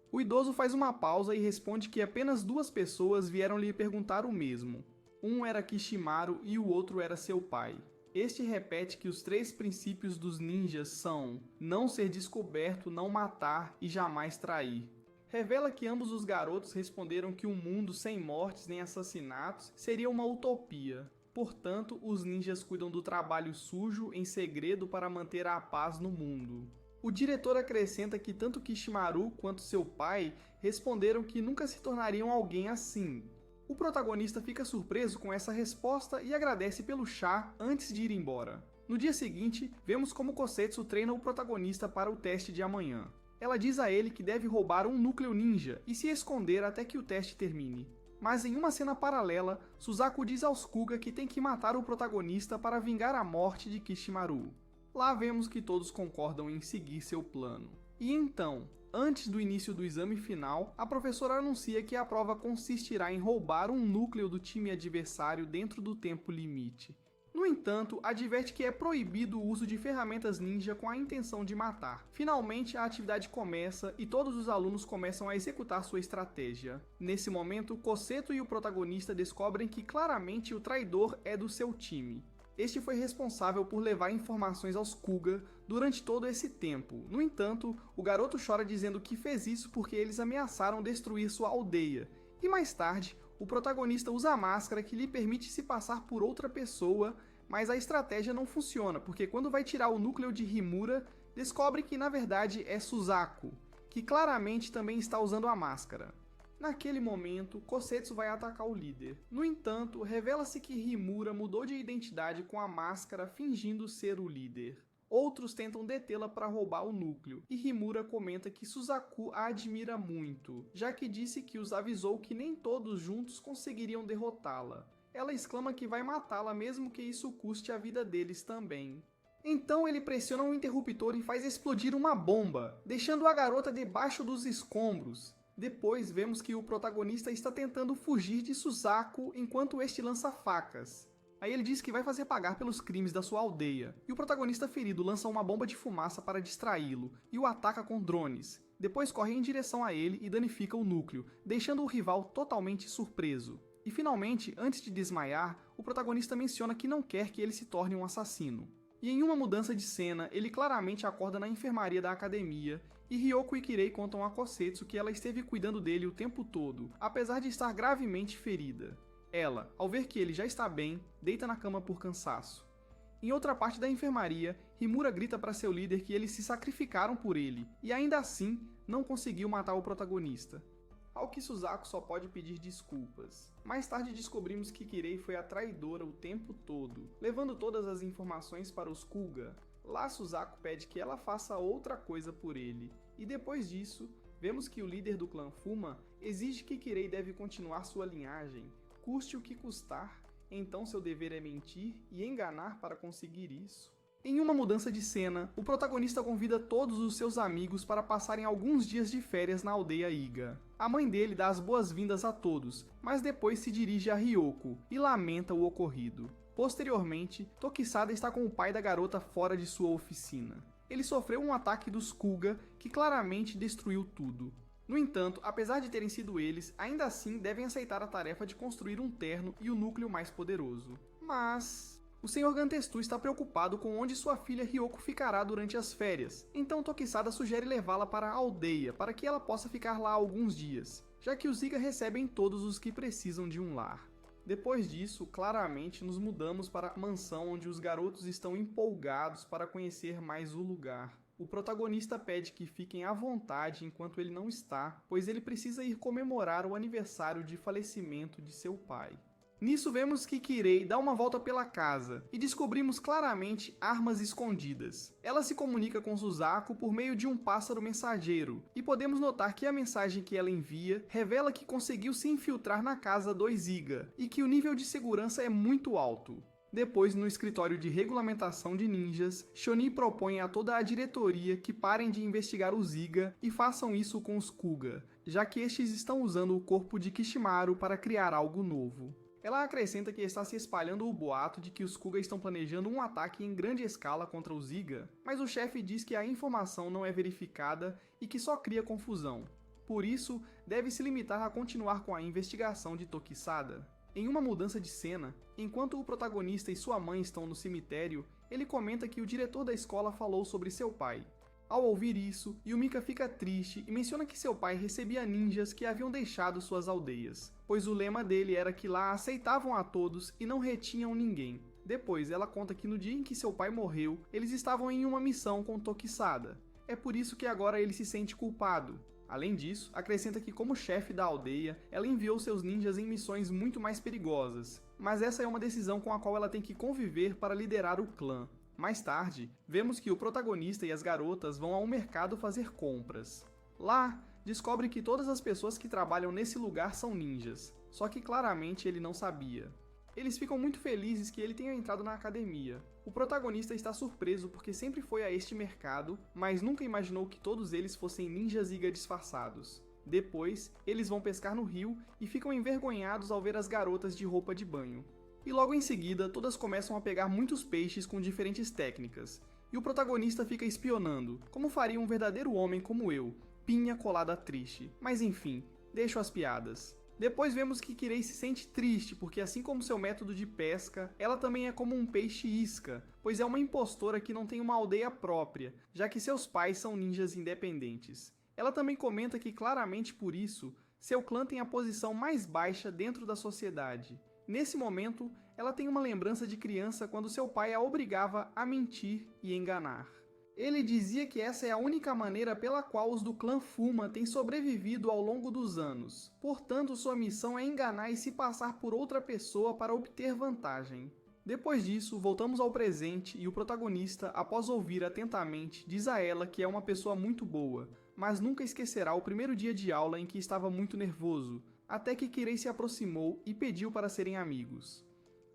O idoso faz uma pausa e responde que apenas 2 pessoas vieram lhe perguntar o mesmo. Um era Kishimaru e o outro era seu pai. Este repete que os 3 princípios dos ninjas são não ser descoberto, não matar e jamais trair. Revela que ambos os garotos responderam que um mundo sem mortes nem assassinatos seria uma utopia. Portanto, os ninjas cuidam do trabalho sujo em segredo para manter a paz no mundo. O diretor acrescenta que tanto Kishimaru quanto seu pai responderam que nunca se tornariam alguém assim. O protagonista fica surpreso com essa resposta e agradece pelo chá antes de ir embora. No dia seguinte, vemos como Kosetsu treina o protagonista para o teste de amanhã. Ela diz a ele que deve roubar um núcleo ninja e se esconder até que o teste termine. Mas em uma cena paralela, Suzaku diz aos Kuga que tem que matar o protagonista para vingar a morte de Kishimaru. Lá vemos que todos concordam em seguir seu plano. E então, antes do início do exame final, a professora anuncia que a prova consistirá em roubar um núcleo do time adversário dentro do tempo limite. No entanto, adverte que é proibido o uso de ferramentas ninja com a intenção de matar. Finalmente, a atividade começa e todos os alunos começam a executar sua estratégia. Nesse momento, Kosetsu e o protagonista descobrem que claramente o traidor é do seu time. Este foi responsável por levar informações aos Kuga durante todo esse tempo. No entanto, o garoto chora dizendo que fez isso porque eles ameaçaram destruir sua aldeia. E mais tarde, o protagonista usa a máscara que lhe permite se passar por outra pessoa, mas a estratégia não funciona, porque quando vai tirar o núcleo de Himura, descobre que na verdade é Suzaku, que claramente também está usando a máscara. Naquele momento, Kosetsu vai atacar o líder. No entanto, revela-se que Himura mudou de identidade com a máscara fingindo ser o líder. Outros tentam detê-la para roubar o núcleo, e Himura comenta que Suzaku a admira muito, já que disse que os avisou que nem todos juntos conseguiriam derrotá-la. Ela exclama que vai matá-la mesmo que isso custe a vida deles também. Então ele pressiona um interruptor e faz explodir uma bomba, deixando a garota debaixo dos escombros. Depois vemos que o protagonista está tentando fugir de Suzaku enquanto este lança facas. Aí ele diz que vai fazer pagar pelos crimes da sua aldeia, e o protagonista ferido lança uma bomba de fumaça para distraí-lo e o ataca com drones. Depois corre em direção a ele e danifica o núcleo, deixando o rival totalmente surpreso. E finalmente, antes de desmaiar, o protagonista menciona que não quer que ele se torne um assassino. E em uma mudança de cena, ele claramente acorda na enfermaria da academia, e Ryoko e Kirei contam a Kosetsu que ela esteve cuidando dele o tempo todo, apesar de estar gravemente ferida. Ela, ao ver que ele já está bem, deita na cama por cansaço. Em outra parte da enfermaria, Himura grita para seu líder que eles se sacrificaram por ele, e ainda assim não conseguiu matar o protagonista. Ao que Suzaku só pode pedir desculpas. Mais tarde descobrimos que Kirei foi a traidora o tempo todo, levando todas as informações para os Kuga. Lá Suzaku pede que ela faça outra coisa por ele, e depois disso, vemos que o líder do clã Fuma exige que Kirei deve continuar sua linhagem, custe o que custar, então seu dever é mentir e enganar para conseguir isso. Em uma mudança de cena, o protagonista convida todos os seus amigos para passarem alguns dias de férias na aldeia Iga. A mãe dele dá as boas-vindas a todos, mas depois se dirige a Ryoko e lamenta o ocorrido. Posteriormente, Tokisada está com o pai da garota fora de sua oficina. Ele sofreu um ataque dos Kuga que claramente destruiu tudo. No entanto, apesar de terem sido eles, ainda assim devem aceitar a tarefa de construir um terno e o núcleo mais poderoso. Mas o Sr. Gantestu está preocupado com onde sua filha Ryoko ficará durante as férias, então Tokisada sugere levá-la para a aldeia para que ela possa ficar lá alguns dias, já que os Iga recebem todos os que precisam de um lar. Depois disso, claramente nos mudamos para a mansão onde os garotos estão empolgados para conhecer mais o lugar. O protagonista pede que fiquem à vontade enquanto ele não está, pois ele precisa ir comemorar o aniversário de falecimento de seu pai. Nisso vemos que Kirei dá uma volta pela casa e descobrimos claramente armas escondidas. Ela se comunica com Suzaku por meio de um pássaro mensageiro, e podemos notar que a mensagem que ela envia revela que conseguiu se infiltrar na casa dos Iga, e que o nível de segurança é muito alto. Depois, no escritório de regulamentação de ninjas, Shonin propõe a toda a diretoria que parem de investigar os Iga e façam isso com os Kuga, já que estes estão usando o corpo de Kishimaru para criar algo novo. Ela acrescenta que está se espalhando o boato de que os Kuga estão planejando um ataque em grande escala contra os Iga, mas o chefe diz que a informação não é verificada e que só cria confusão. Por isso, deve se limitar a continuar com a investigação de Tokisada. Em uma mudança de cena, enquanto o protagonista e sua mãe estão no cemitério, ele comenta que o diretor da escola falou sobre seu pai. Ao ouvir isso, Yumika fica triste e menciona que seu pai recebia ninjas que haviam deixado suas aldeias, pois o lema dele era que lá aceitavam a todos e não retinham ninguém. Depois, ela conta que no dia em que seu pai morreu, eles estavam em uma missão com Tokisada. É por isso que agora ele se sente culpado. Além disso, acrescenta que como chefe da aldeia, ela enviou seus ninjas em missões muito mais perigosas, mas essa é uma decisão com a qual ela tem que conviver para liderar o clã. Mais tarde, vemos que o protagonista e as garotas vão ao mercado fazer compras. Lá, descobre que todas as pessoas que trabalham nesse lugar são ninjas, só que claramente ele não sabia. Eles ficam muito felizes que ele tenha entrado na academia. O protagonista está surpreso porque sempre foi a este mercado, mas nunca imaginou que todos eles fossem ninjas Iga disfarçados. Depois, eles vão pescar no rio e ficam envergonhados ao ver as garotas de roupa de banho. E logo em seguida, todas começam a pegar muitos peixes com diferentes técnicas, e o protagonista fica espionando, como faria um verdadeiro homem como eu, pinha colada triste. Mas enfim, deixo as piadas. Depois vemos que Kirei se sente triste, porque assim como seu método de pesca, ela também é como um peixe isca, pois é uma impostora que não tem uma aldeia própria, já que seus pais são ninjas independentes. Ela também comenta que claramente por isso, seu clã tem a posição mais baixa dentro da sociedade. Nesse momento, ela tem uma lembrança de criança quando seu pai a obrigava a mentir e enganar. Ele dizia que essa é a única maneira pela qual os do clã Fuma têm sobrevivido ao longo dos anos. Portanto, sua missão é enganar e se passar por outra pessoa para obter vantagem. Depois disso, voltamos ao presente e o protagonista, após ouvir atentamente, diz a ela que é uma pessoa muito boa, mas nunca esquecerá o primeiro dia de aula em que estava muito nervoso, até que Kirei se aproximou e pediu para serem amigos.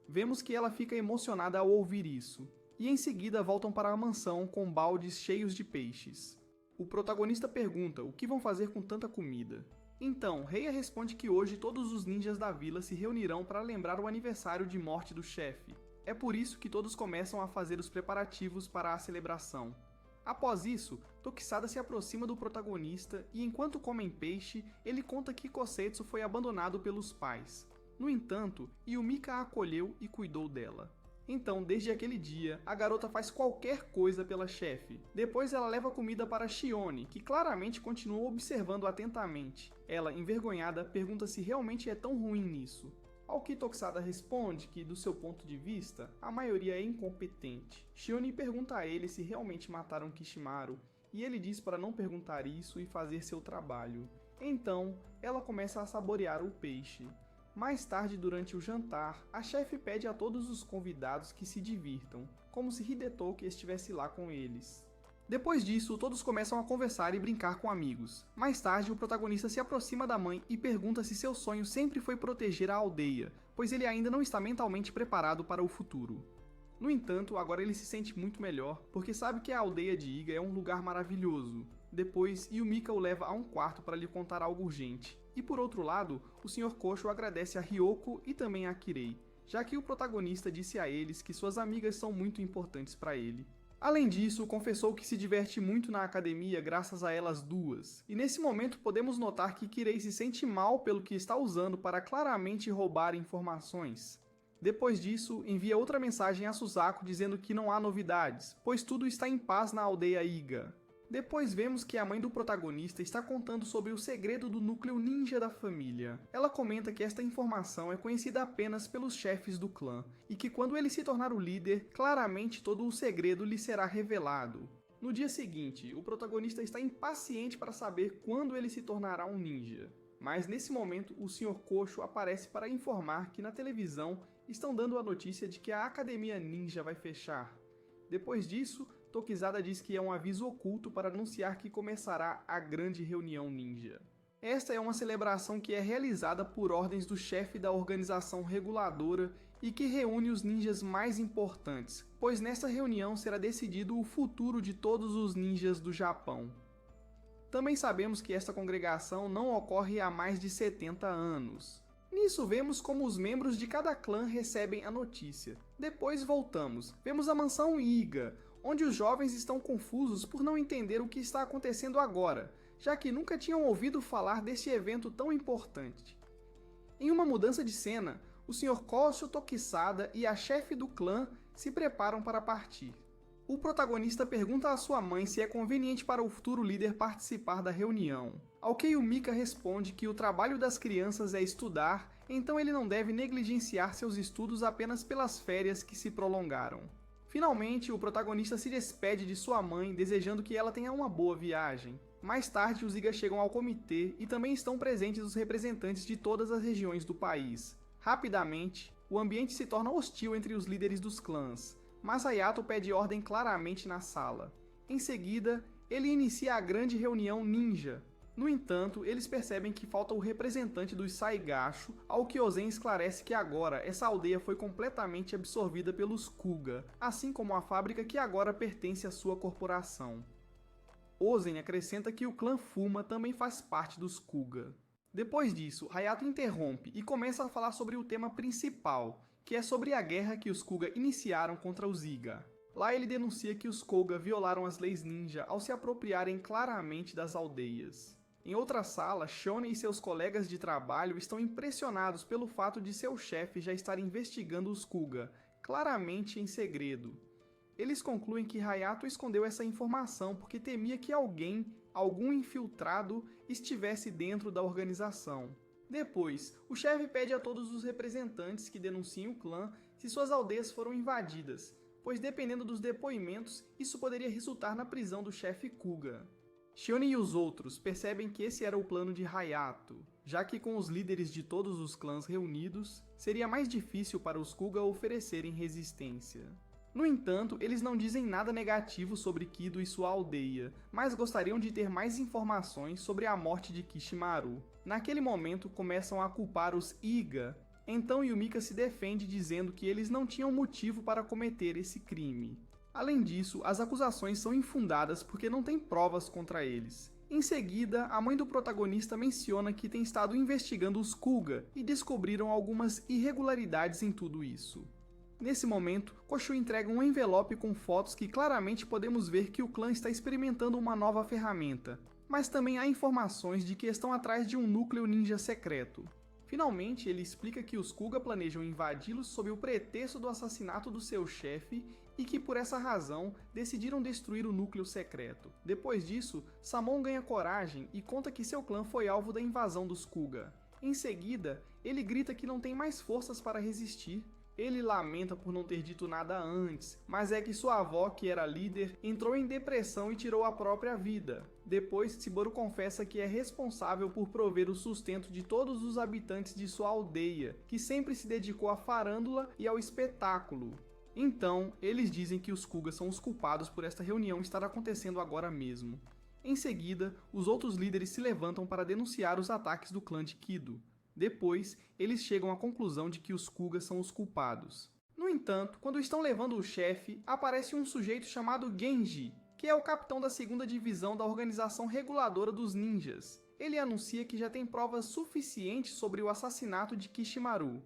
Vemos que ela fica emocionada ao ouvir isso, e em seguida voltam para a mansão com baldes cheios de peixes. O protagonista pergunta o que vão fazer com tanta comida. Então, Reiya responde que hoje todos os ninjas da vila se reunirão para lembrar o aniversário de morte do chefe. É por isso que todos começam a fazer os preparativos para a celebração. Após isso, Tokisada se aproxima do protagonista e enquanto comem peixe, ele conta que Kosetsu foi abandonado pelos pais. No entanto, Yumika a acolheu e cuidou dela. Então, desde aquele dia, a garota faz qualquer coisa pela chefe. Depois ela leva comida para Shione, que claramente continua observando atentamente. Ela, envergonhada, pergunta se realmente é tão ruim nisso. Ao que Tokusada responde que, do seu ponto de vista, a maioria é incompetente. Shione pergunta a ele se realmente mataram Kishimaru, e ele diz para não perguntar isso e fazer seu trabalho. Então, ela começa a saborear o peixe. Mais tarde, durante o jantar, a chefe pede a todos os convidados que se divirtam, como se Hidetoki estivesse lá com eles. Depois disso, todos começam a conversar e brincar com amigos. Mais tarde, o protagonista se aproxima da mãe e pergunta se seu sonho sempre foi proteger a aldeia, pois ele ainda não está mentalmente preparado para o futuro. No entanto, agora ele se sente muito melhor, porque sabe que a aldeia de Iga é um lugar maravilhoso. Depois, Yumika o leva a um quarto para lhe contar algo urgente. E por outro lado, o Sr. Kosho agradece a Ryoko e também a Kirei, já que o protagonista disse a eles que suas amigas são muito importantes para ele. Além disso, confessou que se diverte muito na academia graças a elas duas, e nesse momento podemos notar que Kirei se sente mal pelo que está usando para claramente roubar informações. Depois disso, envia outra mensagem a Suzaku dizendo que não há novidades, pois tudo está em paz na aldeia Iga. Depois vemos que a mãe do protagonista está contando sobre o segredo do núcleo ninja da família. Ela comenta que esta informação é conhecida apenas pelos chefes do clã, e que quando ele se tornar o líder, claramente todo o segredo lhe será revelado. No dia seguinte, o protagonista está impaciente para saber quando ele se tornará um ninja. Mas nesse momento, o Sr. Kosho aparece para informar que na televisão estão dando a notícia de que a Academia Ninja vai fechar. Depois disso, Tokusada diz que é um aviso oculto para anunciar que começará a Grande Reunião Ninja. Esta é uma celebração que é realizada por ordens do chefe da organização reguladora e que reúne os ninjas mais importantes, pois nesta reunião será decidido o futuro de todos os ninjas do Japão. Também sabemos que esta congregação não ocorre há mais de 70 anos. Nisso vemos como os membros de cada clã recebem a notícia. Depois voltamos, vemos a mansão Iga, onde os jovens estão confusos por não entender o que está acontecendo agora, já que nunca tinham ouvido falar deste evento tão importante. Em uma mudança de cena, o Sr. Kosho Tokusada e a chefe do clã se preparam para partir. O protagonista pergunta à sua mãe se é conveniente para o futuro líder participar da reunião. Ao que Yumika responde que o trabalho das crianças é estudar, então ele não deve negligenciar seus estudos apenas pelas férias que se prolongaram. Finalmente, o protagonista se despede de sua mãe, desejando que ela tenha uma boa viagem. Mais tarde, os Iga chegam ao comitê e também estão presentes os representantes de todas as regiões do país. Rapidamente, o ambiente se torna hostil entre os líderes dos clãs, mas Hayato pede ordem claramente na sala. Em seguida, ele inicia a grande reunião ninja. No entanto, eles percebem que falta o representante dos Saigasho, ao que Ozen esclarece que agora essa aldeia foi completamente absorvida pelos Kuga, assim como a fábrica que agora pertence à sua corporação. Ozen acrescenta que o clã Fuma também faz parte dos Kuga. Depois disso, Hayato interrompe e começa a falar sobre o tema principal, que é sobre a guerra que os Kuga iniciaram contra os Iga. Lá ele denuncia que os Koga violaram as leis ninja ao se apropriarem claramente das aldeias. Em outra sala, Shonen e seus colegas de trabalho estão impressionados pelo fato de seu chefe já estar investigando os Kuga, claramente em segredo. Eles concluem que Hayato escondeu essa informação porque temia que algum infiltrado, estivesse dentro da organização. Depois, o chefe pede a todos os representantes que denunciem o clã se suas aldeias foram invadidas, pois dependendo dos depoimentos, isso poderia resultar na prisão do chefe Kuga. Shione e os outros percebem que esse era o plano de Hayato, já que com os líderes de todos os clãs reunidos, seria mais difícil para os Kuga oferecerem resistência. No entanto, eles não dizem nada negativo sobre Kido e sua aldeia, mas gostariam de ter mais informações sobre a morte de Kishimaru. Naquele momento, começam a culpar os Iga, então Yumika se defende dizendo que eles não tinham motivo para cometer esse crime. Além disso, as acusações são infundadas porque não tem provas contra eles. Em seguida, a mãe do protagonista menciona que tem estado investigando os Kuga e descobriram algumas irregularidades em tudo isso. Nesse momento, Kosho entrega um envelope com fotos que claramente podemos ver que o clã está experimentando uma nova ferramenta, mas também há informações de que estão atrás de um núcleo ninja secreto. Finalmente, ele explica que os Kuga planejam invadi-los sob o pretexto do assassinato do seu chefe e que por essa razão decidiram destruir o núcleo secreto. Depois disso, Samon ganha coragem e conta que seu clã foi alvo da invasão dos Kuga. Em seguida, ele grita que não tem mais forças para resistir. Ele lamenta por não ter dito nada antes, mas é que sua avó, que era líder, entrou em depressão e tirou a própria vida. Depois, Tsuboru confessa que é responsável por prover o sustento de todos os habitantes de sua aldeia, que sempre se dedicou à farândula e ao espetáculo. Então, eles dizem que os Kuga são os culpados por esta reunião estar acontecendo agora mesmo. Em seguida, os outros líderes se levantam para denunciar os ataques do clã de Kido. Depois, eles chegam à conclusão de que os Kuga são os culpados. No entanto, quando estão levando o chefe, aparece um sujeito chamado Genji, que é o capitão da 2ª divisão da organização reguladora dos ninjas. Ele anuncia que já tem provas suficientes sobre o assassinato de Kishimaru.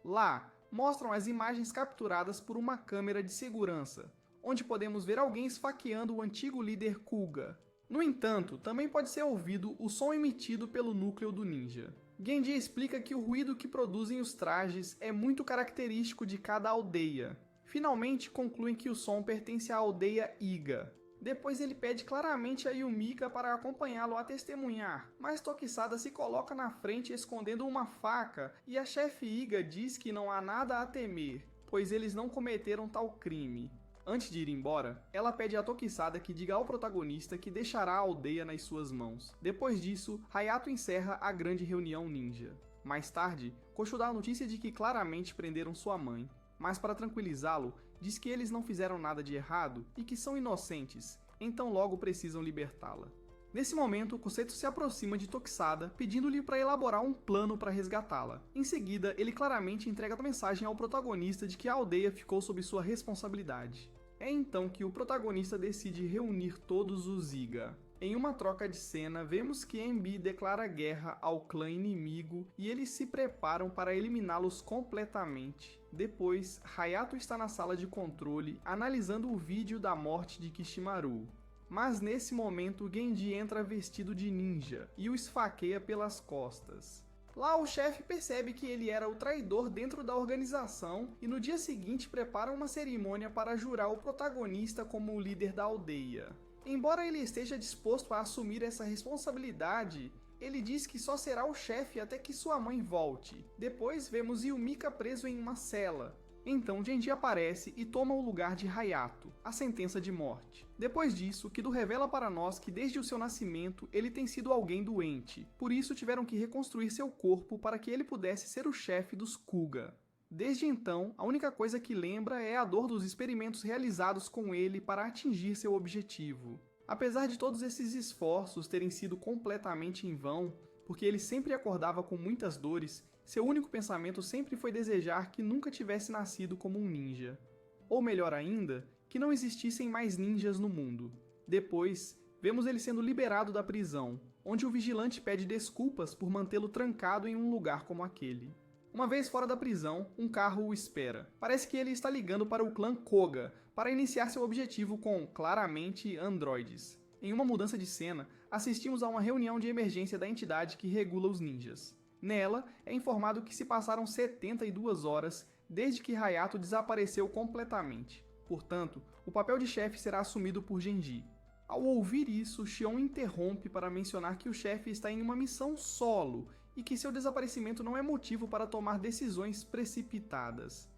Lá, mostram as imagens capturadas por uma câmera de segurança, onde podemos ver alguém esfaqueando o antigo líder Kuga. No entanto, também pode ser ouvido o som emitido pelo núcleo do ninja. Genji explica que o ruído que produzem os trajes é muito característico de cada aldeia. Finalmente concluem que o som pertence à aldeia Iga. Depois ele pede claramente a Yumika para acompanhá-lo a testemunhar, mas Tokisada se coloca na frente escondendo uma faca e a chefe Iga diz que não há nada a temer, pois eles não cometeram tal crime. Antes de ir embora, ela pede a Tokisada que diga ao protagonista que deixará a aldeia nas suas mãos. Depois disso, Hayato encerra a grande reunião ninja. Mais tarde, Kosho dá a notícia de que claramente prenderam sua mãe, mas para tranquilizá-lo, diz que eles não fizeram nada de errado e que são inocentes, então logo precisam libertá-la. Nesse momento, Kusetsu se aproxima de Tokisada, pedindo-lhe para elaborar um plano para resgatá-la. Em seguida, ele claramente entrega a mensagem ao protagonista de que a aldeia ficou sob sua responsabilidade. É então que o protagonista decide reunir todos os Iga. Em uma troca de cena, vemos que Enbi declara guerra ao clã inimigo e eles se preparam para eliminá-los completamente. Depois, Hayato está na sala de controle, analisando o vídeo da morte de Kishimaru. Mas nesse momento, Genji entra vestido de ninja e o esfaqueia pelas costas. Lá o chefe percebe que ele era o traidor dentro da organização e no dia seguinte prepara uma cerimônia para jurar o protagonista como o líder da aldeia. Embora ele esteja disposto a assumir essa responsabilidade, ele diz que só será o chefe até que sua mãe volte. Depois vemos Yumika preso em uma cela. Então Genji aparece e toma o lugar de Hayato, a sentença de morte. Depois disso, Kido revela para nós que desde o seu nascimento ele tem sido alguém doente, por isso tiveram que reconstruir seu corpo para que ele pudesse ser o chefe dos Kuga. Desde então, a única coisa que lembra é a dor dos experimentos realizados com ele para atingir seu objetivo. Apesar de todos esses esforços terem sido completamente em vão, porque ele sempre acordava com muitas dores, seu único pensamento sempre foi desejar que nunca tivesse nascido como um ninja. Ou melhor ainda, que não existissem mais ninjas no mundo. Depois, vemos ele sendo liberado da prisão, onde o vigilante pede desculpas por mantê-lo trancado em um lugar como aquele. Uma vez fora da prisão, um carro o espera. Parece que ele está ligando para o clã Koga, para iniciar seu objetivo com, claramente, androides. Em uma mudança de cena, assistimos a uma reunião de emergência da entidade que regula os ninjas. Nela, é informado que se passaram 72 horas desde que Hayato desapareceu completamente. Portanto, o papel de chefe será assumido por Genji. Ao ouvir isso, Shion interrompe para mencionar que o chefe está em uma missão solo e que seu desaparecimento não é motivo para tomar decisões precipitadas.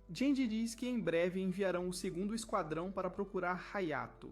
Genji diz que em breve enviarão o 2º esquadrão para procurar Hayato.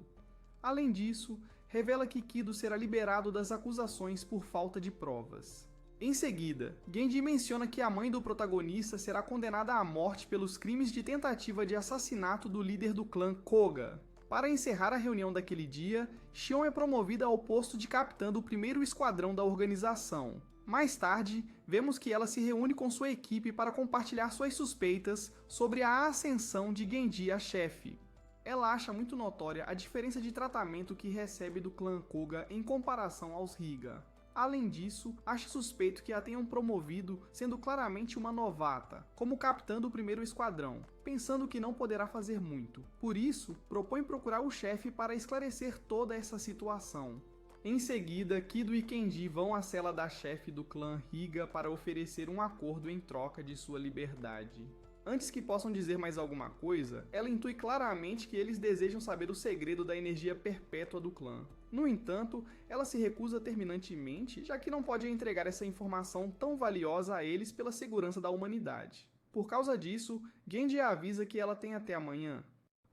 Além disso, revela que Kido será liberado das acusações por falta de provas. Em seguida, Genji menciona que a mãe do protagonista será condenada à morte pelos crimes de tentativa de assassinato do líder do clã Koga. Para encerrar a reunião daquele dia, Shion é promovida ao posto de capitã do 1º esquadrão da organização. Mais tarde, vemos que ela se reúne com sua equipe para compartilhar suas suspeitas sobre a ascensão de Genji a chefe. Ela acha muito notória a diferença de tratamento que recebe do clã Koga em comparação aos Higa. Além disso, acha suspeito que a tenham promovido sendo claramente uma novata, como capitã do 1º esquadrão, pensando que não poderá fazer muito. Por isso, propõe procurar o chefe para esclarecer toda essa situação. Em seguida, Kido e Kenji vão à cela da chefe do clã Higa para oferecer um acordo em troca de sua liberdade. Antes que possam dizer mais alguma coisa, ela intui claramente que eles desejam saber o segredo da energia perpétua do clã. No entanto, ela se recusa terminantemente, já que não pode entregar essa informação tão valiosa a eles pela segurança da humanidade. Por causa disso, Genji a avisa que ela tem até amanhã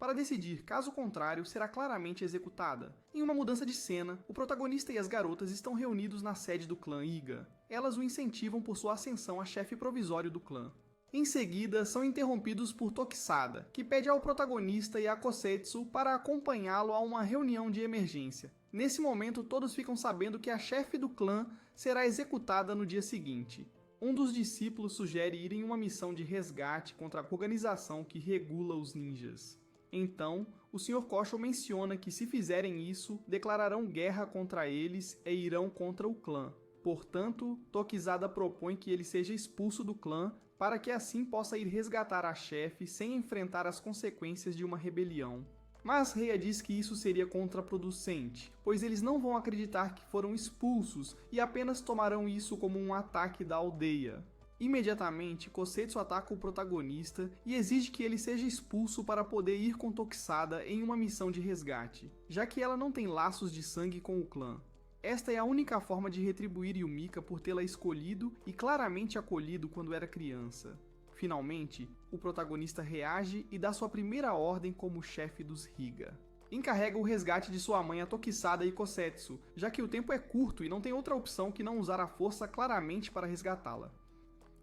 para decidir, caso contrário, será claramente executada. Em uma mudança de cena, o protagonista e as garotas estão reunidos na sede do clã Iga. Elas o incentivam por sua ascensão a chefe provisório do clã. Em seguida, são interrompidos por Tokisada, que pede ao protagonista e a Kosetsu para acompanhá-lo a uma reunião de emergência. Nesse momento, todos ficam sabendo que a chefe do clã será executada no dia seguinte. Um dos discípulos sugere ir em uma missão de resgate contra a organização que regula os ninjas. Então, o Sr. Koshou menciona que se fizerem isso, declararão guerra contra eles e irão contra o clã. Portanto, Tokisada propõe que ele seja expulso do clã para que assim possa ir resgatar a chefe sem enfrentar as consequências de uma rebelião. Mas Reiya diz que isso seria contraproducente, pois eles não vão acreditar que foram expulsos e apenas tomarão isso como um ataque da aldeia. Imediatamente, Kosetsu ataca o protagonista e exige que ele seja expulso para poder ir com Tokisada em uma missão de resgate, já que ela não tem laços de sangue com o clã. Esta é a única forma de retribuir Yumika por tê-la escolhido e claramente acolhido quando era criança. Finalmente, o protagonista reage e dá sua primeira ordem como chefe dos Higa. Encarrega o resgate de sua mãe a Tokisada e Kosetsu, já que o tempo é curto e não tem outra opção que não usar a força claramente para resgatá-la.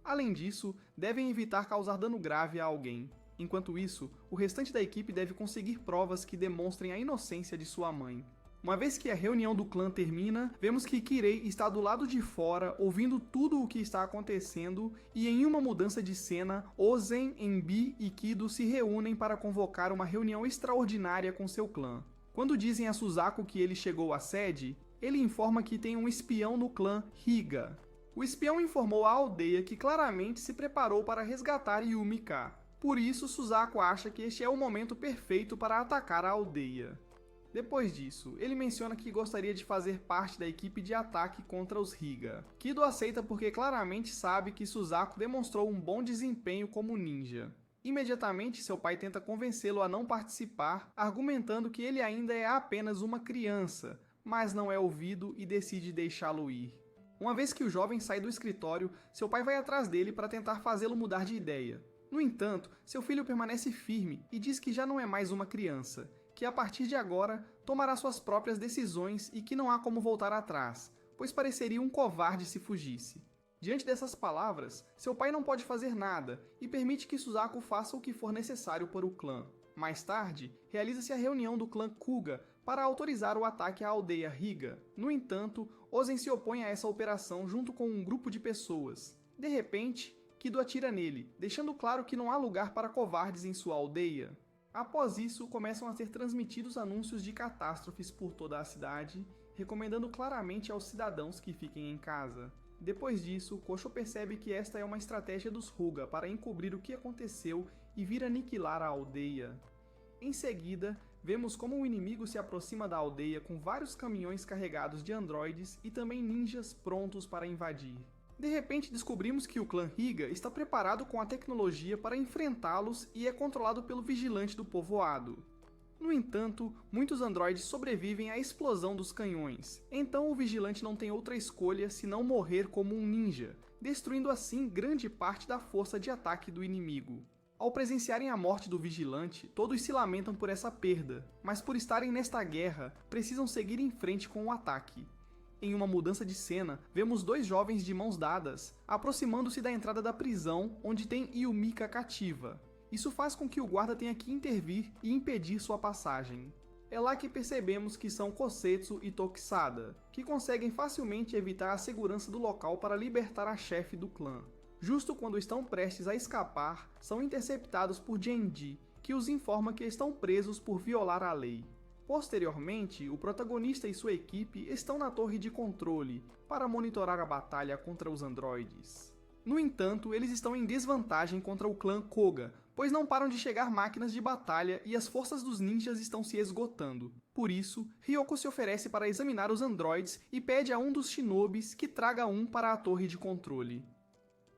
Além disso, devem evitar causar dano grave a alguém. Enquanto isso, o restante da equipe deve conseguir provas que demonstrem a inocência de sua mãe. Uma vez que a reunião do clã termina, vemos que Kirei está do lado de fora, ouvindo tudo o que está acontecendo, e em uma mudança de cena, Ozen, Enbi e Kido se reúnem para convocar uma reunião extraordinária com seu clã. Quando dizem a Suzaku que ele chegou à sede, ele informa que tem um espião no clã Higa. O espião informou à aldeia que claramente se preparou para resgatar Yumika. Por isso, Suzaku acha que este é o momento perfeito para atacar a aldeia. Depois disso, ele menciona que gostaria de fazer parte da equipe de ataque contra os Higa. Kido aceita porque claramente sabe que Suzaku demonstrou um bom desempenho como ninja. Imediatamente, seu pai tenta convencê-lo a não participar, argumentando que ele ainda é apenas uma criança, mas não é ouvido e decide deixá-lo ir. Uma vez que o jovem sai do escritório, seu pai vai atrás dele para tentar fazê-lo mudar de ideia. No entanto, seu filho permanece firme e diz que já não é mais uma criança, que a partir de agora tomará suas próprias decisões e que não há como voltar atrás, pois pareceria um covarde se fugisse. Diante dessas palavras, seu pai não pode fazer nada e permite que Suzaku faça o que for necessário para o clã. Mais tarde, realiza-se a reunião do clã Kuga para autorizar o ataque à aldeia Higa. No entanto, Ozen se opõe a essa operação junto com um grupo de pessoas. De repente, Kido atira nele, deixando claro que não há lugar para covardes em sua aldeia. Após isso, começam a ser transmitidos anúncios de catástrofes por toda a cidade, recomendando claramente aos cidadãos que fiquem em casa. Depois disso, Koshou percebe que esta é uma estratégia dos Hyuga para encobrir o que aconteceu e vir aniquilar a aldeia. Em seguida, vemos como o inimigo se aproxima da aldeia com vários caminhões carregados de androides e também ninjas prontos para invadir. De repente descobrimos que o clã Higa está preparado com a tecnologia para enfrentá-los e é controlado pelo vigilante do povoado. No entanto, muitos androides sobrevivem à explosão dos canhões, então o vigilante não tem outra escolha senão morrer como um ninja, destruindo assim grande parte da força de ataque do inimigo. Ao presenciarem a morte do vigilante, todos se lamentam por essa perda, mas por estarem nesta guerra, precisam seguir em frente com o ataque. Em uma mudança de cena, vemos dois jovens de mãos dadas, aproximando-se da entrada da prisão, onde tem Yumika cativa. Isso faz com que o guarda tenha que intervir e impedir sua passagem. É lá que percebemos que são Kosetsu e Tokisada, que conseguem facilmente evitar a segurança do local para libertar a chefe do clã. Justo quando estão prestes a escapar, são interceptados por Genji, que os informa que estão presos por violar a lei. Posteriormente, o protagonista e sua equipe estão na torre de controle para monitorar a batalha contra os androides. No entanto, eles estão em desvantagem contra o clã Koga, pois não param de chegar máquinas de batalha e as forças dos ninjas estão se esgotando. Por isso, Ryoko se oferece para examinar os androides e pede a um dos shinobis que traga um para a torre de controle.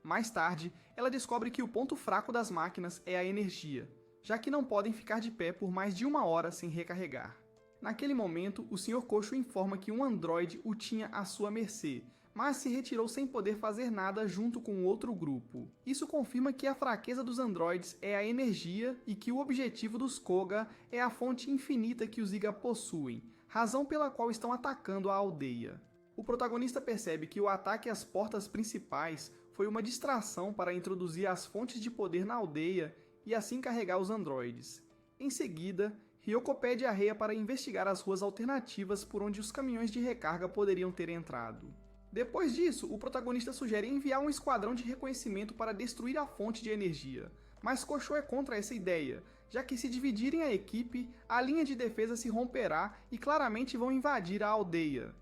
Mais tarde, ela descobre que o ponto fraco das máquinas é a energia, já que não podem ficar de pé por mais de 1 hora sem recarregar. Naquele momento, o Sr. Coxo informa que um androide o tinha à sua mercê, mas se retirou sem poder fazer nada junto com outro grupo. Isso confirma que a fraqueza dos androides é a energia e que o objetivo dos Koga é a fonte infinita que os Iga possuem, razão pela qual estão atacando a aldeia. O protagonista percebe que o ataque às portas principais foi uma distração para introduzir as fontes de poder na aldeia e assim carregar os androides. Em seguida, Ryoko pede a Rhea para investigar as ruas alternativas por onde os caminhões de recarga poderiam ter entrado. Depois disso, o protagonista sugere enviar um esquadrão de reconhecimento para destruir a fonte de energia, mas Koshou é contra essa ideia, já que se dividirem a equipe, a linha de defesa se romperá e claramente vão invadir a aldeia.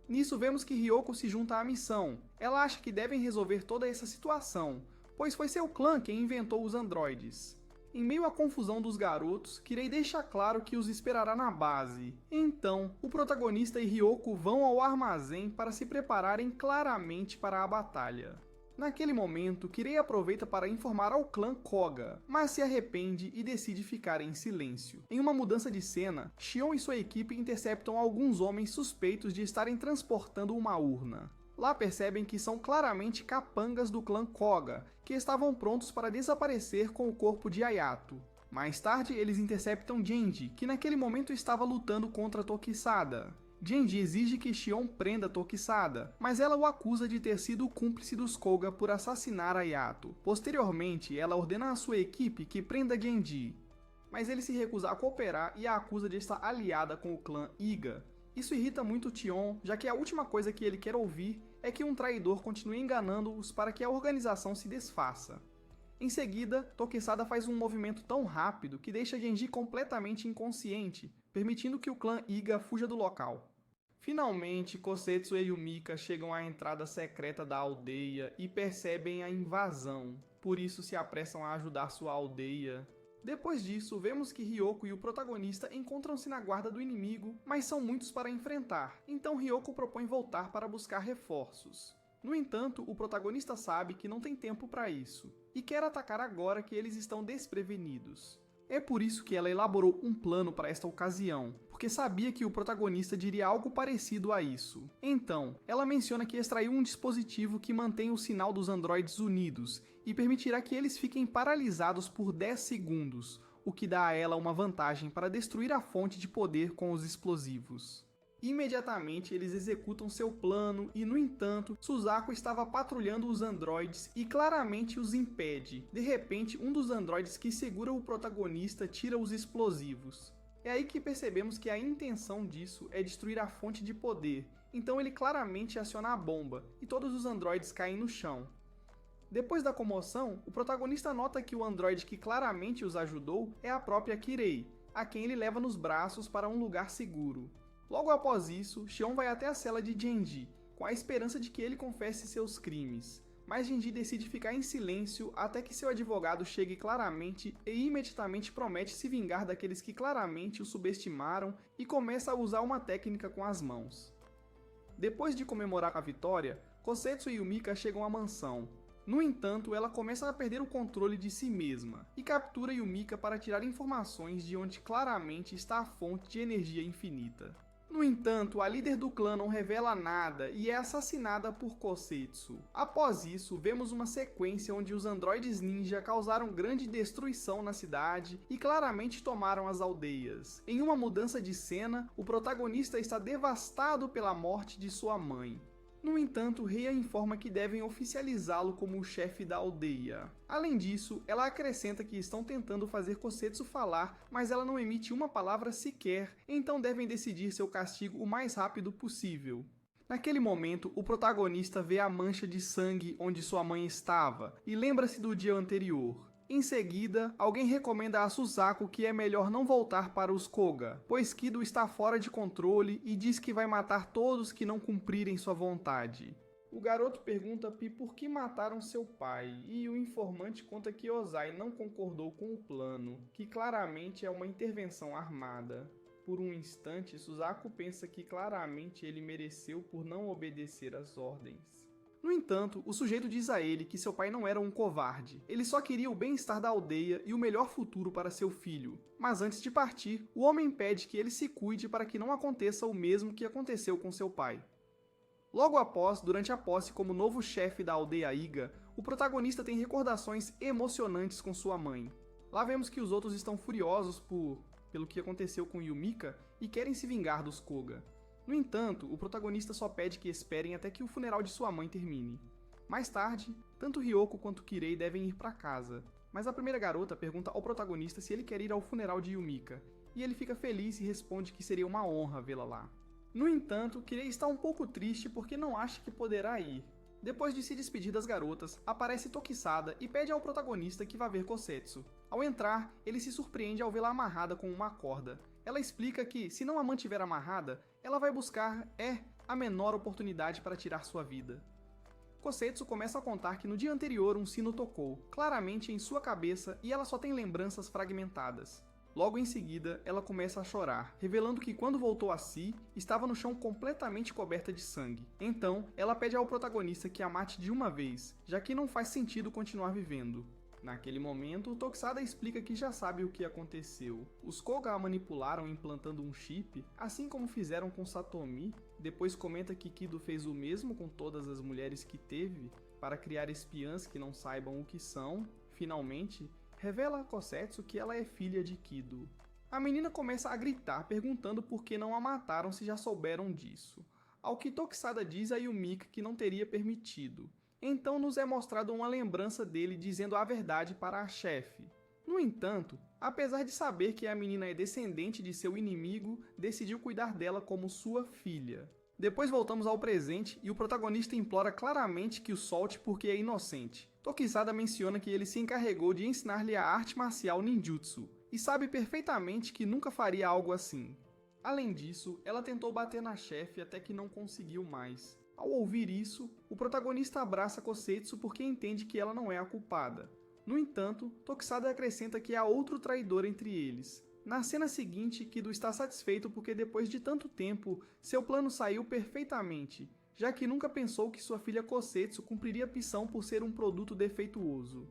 Nisso vemos que Ryoko se junta à missão. Ela acha que devem resolver toda essa situação, pois foi seu clã quem inventou os androides. Em meio à confusão dos garotos, Kirei deixa claro que os esperará na base. Então, o protagonista e Ryoko vão ao armazém para se prepararem claramente para a batalha. Naquele momento, Kirei aproveita para informar ao clã Koga, mas se arrepende e decide ficar em silêncio. Em uma mudança de cena, Shion e sua equipe interceptam alguns homens suspeitos de estarem transportando uma urna. Lá percebem que são claramente capangas do clã Koga, que estavam prontos para desaparecer com o corpo de Ayato. Mais tarde, eles interceptam Genji, que naquele momento estava lutando contra Tokisada. Genji exige que Shion prenda Tokisada, mas ela o acusa de ter sido o cúmplice dos Koga por assassinar Ayato. Posteriormente, ela ordena à sua equipe que prenda Genji, mas ele se recusa a cooperar e a acusa de estar aliada com o clã Iga. Isso irrita muito Tion, já que a última coisa que ele quer ouvir é que um traidor continue enganando-os para que a organização se desfaça. Em seguida, Tokisada faz um movimento tão rápido que deixa Genji completamente inconsciente, permitindo que o clã Iga fuja do local. Finalmente, Kosetsu e Yumika chegam à entrada secreta da aldeia e percebem a invasão, por isso se apressam a ajudar sua aldeia. Depois disso, vemos que Ryoko e o protagonista encontram-se na guarda do inimigo, mas são muitos para enfrentar, então Ryoko propõe voltar para buscar reforços. No entanto, o protagonista sabe que não tem tempo para isso, e quer atacar agora que eles estão desprevenidos. É por isso que ela elaborou um plano para esta ocasião, porque sabia que o protagonista diria algo parecido a isso. Então, ela menciona que extraiu um dispositivo que mantém o sinal dos androides unidos e permitirá que eles fiquem paralisados por 10 segundos, o que dá a ela uma vantagem para destruir a fonte de poder com os explosivos. Imediatamente eles executam seu plano e, no entanto, Suzaku estava patrulhando os androides e claramente os impede. De repente, um dos androides que segura o protagonista tira os explosivos. É aí que percebemos que a intenção disso é destruir a fonte de poder, então ele claramente aciona a bomba e todos os androides caem no chão. Depois da comoção, o protagonista nota que o androide que claramente os ajudou é a própria Kirei, a quem ele leva nos braços para um lugar seguro. Logo após isso, Shion vai até a cela de Genji, com a esperança de que ele confesse seus crimes. Mas Genji decide ficar em silêncio até que seu advogado chegue claramente e imediatamente promete se vingar daqueles que claramente o subestimaram e começa a usar uma técnica com as mãos. Depois de comemorar a vitória, Kosetsu e Yumika chegam à mansão. No entanto, ela começa a perder o controle de si mesma e captura Yumika para tirar informações de onde claramente está a fonte de energia infinita. No entanto, a líder do clã não revela nada e é assassinada por Kosetsu. Após isso, vemos uma sequência onde os androides ninja causaram grande destruição na cidade e claramente tomaram as aldeias. Em uma mudança de cena, o protagonista está devastado pela morte de sua mãe. No entanto, Rhea informa que devem oficializá-lo como o chefe da aldeia. Além disso, ela acrescenta que estão tentando fazer Kosetsu falar, mas ela não emite uma palavra sequer, então devem decidir seu castigo o mais rápido possível. Naquele momento, o protagonista vê a mancha de sangue onde sua mãe estava e lembra-se do dia anterior. Em seguida, alguém recomenda a Suzaku que é melhor não voltar para os Koga, pois Kido está fora de controle e diz que vai matar todos que não cumprirem sua vontade. O garoto pergunta a Pi por que mataram seu pai, e o informante conta que Ozai não concordou com o plano, que claramente é uma intervenção armada. Por um instante, Suzaku pensa que claramente ele mereceu por não obedecer às ordens. No entanto, o sujeito diz a ele que seu pai não era um covarde. Ele só queria o bem-estar da aldeia e o melhor futuro para seu filho. Mas antes de partir, o homem pede que ele se cuide para que não aconteça o mesmo que aconteceu com seu pai. Logo após, durante a posse como novo chefe da aldeia Iga, o protagonista tem recordações emocionantes com sua mãe. Lá vemos que os outros estão furiosos pelo que aconteceu com Yumika e querem se vingar dos Koga. No entanto, o protagonista só pede que esperem até que o funeral de sua mãe termine. Mais tarde, tanto Ryoko quanto Kirei devem ir para casa, mas a primeira garota pergunta ao protagonista se ele quer ir ao funeral de Yumika, e ele fica feliz e responde que seria uma honra vê-la lá. No entanto, Kirei está um pouco triste porque não acha que poderá ir. Depois de se despedir das garotas, aparece Tokisada e pede ao protagonista que vá ver Kosetsu. Ao entrar, ele se surpreende ao vê-la amarrada com uma corda. Ela explica que, se não a mantiver amarrada, ela vai buscar a menor oportunidade para tirar sua vida. Kosetsu começa a contar que no dia anterior um sino tocou, claramente em sua cabeça, e ela só tem lembranças fragmentadas. Logo em seguida, ela começa a chorar, revelando que quando voltou a si, estava no chão completamente coberta de sangue. Então, ela pede ao protagonista que a mate de uma vez, já que não faz sentido continuar vivendo. Naquele momento, Tokisada explica que já sabe o que aconteceu. Os Koga a manipularam implantando um chip, assim como fizeram com Satomi. Depois comenta que Kido fez o mesmo com todas as mulheres que teve, para criar espiãs que não saibam o que são. Finalmente, revela a Kosetsu que ela é filha de Kido. A menina começa a gritar, perguntando por que não a mataram se já souberam disso. Ao que Tokisada diz a Yumika que não teria permitido. Então nos é mostrado uma lembrança dele dizendo a verdade para a chefe. No entanto, apesar de saber que a menina é descendente de seu inimigo, decidiu cuidar dela como sua filha. Depois voltamos ao presente e o protagonista implora claramente que o solte porque é inocente. Tokisada menciona que ele se encarregou de ensinar-lhe a arte marcial ninjutsu, e sabe perfeitamente que nunca faria algo assim. Além disso, ela tentou bater na chefe até que não conseguiu mais. Ao ouvir isso, o protagonista abraça Kosetsu porque entende que ela não é a culpada. No entanto, Tokisada acrescenta que há outro traidor entre eles. Na cena seguinte, Kido está satisfeito porque depois de tanto tempo, seu plano saiu perfeitamente, já que nunca pensou que sua filha Kosetsu cumpriria missão por ser um produto defeituoso.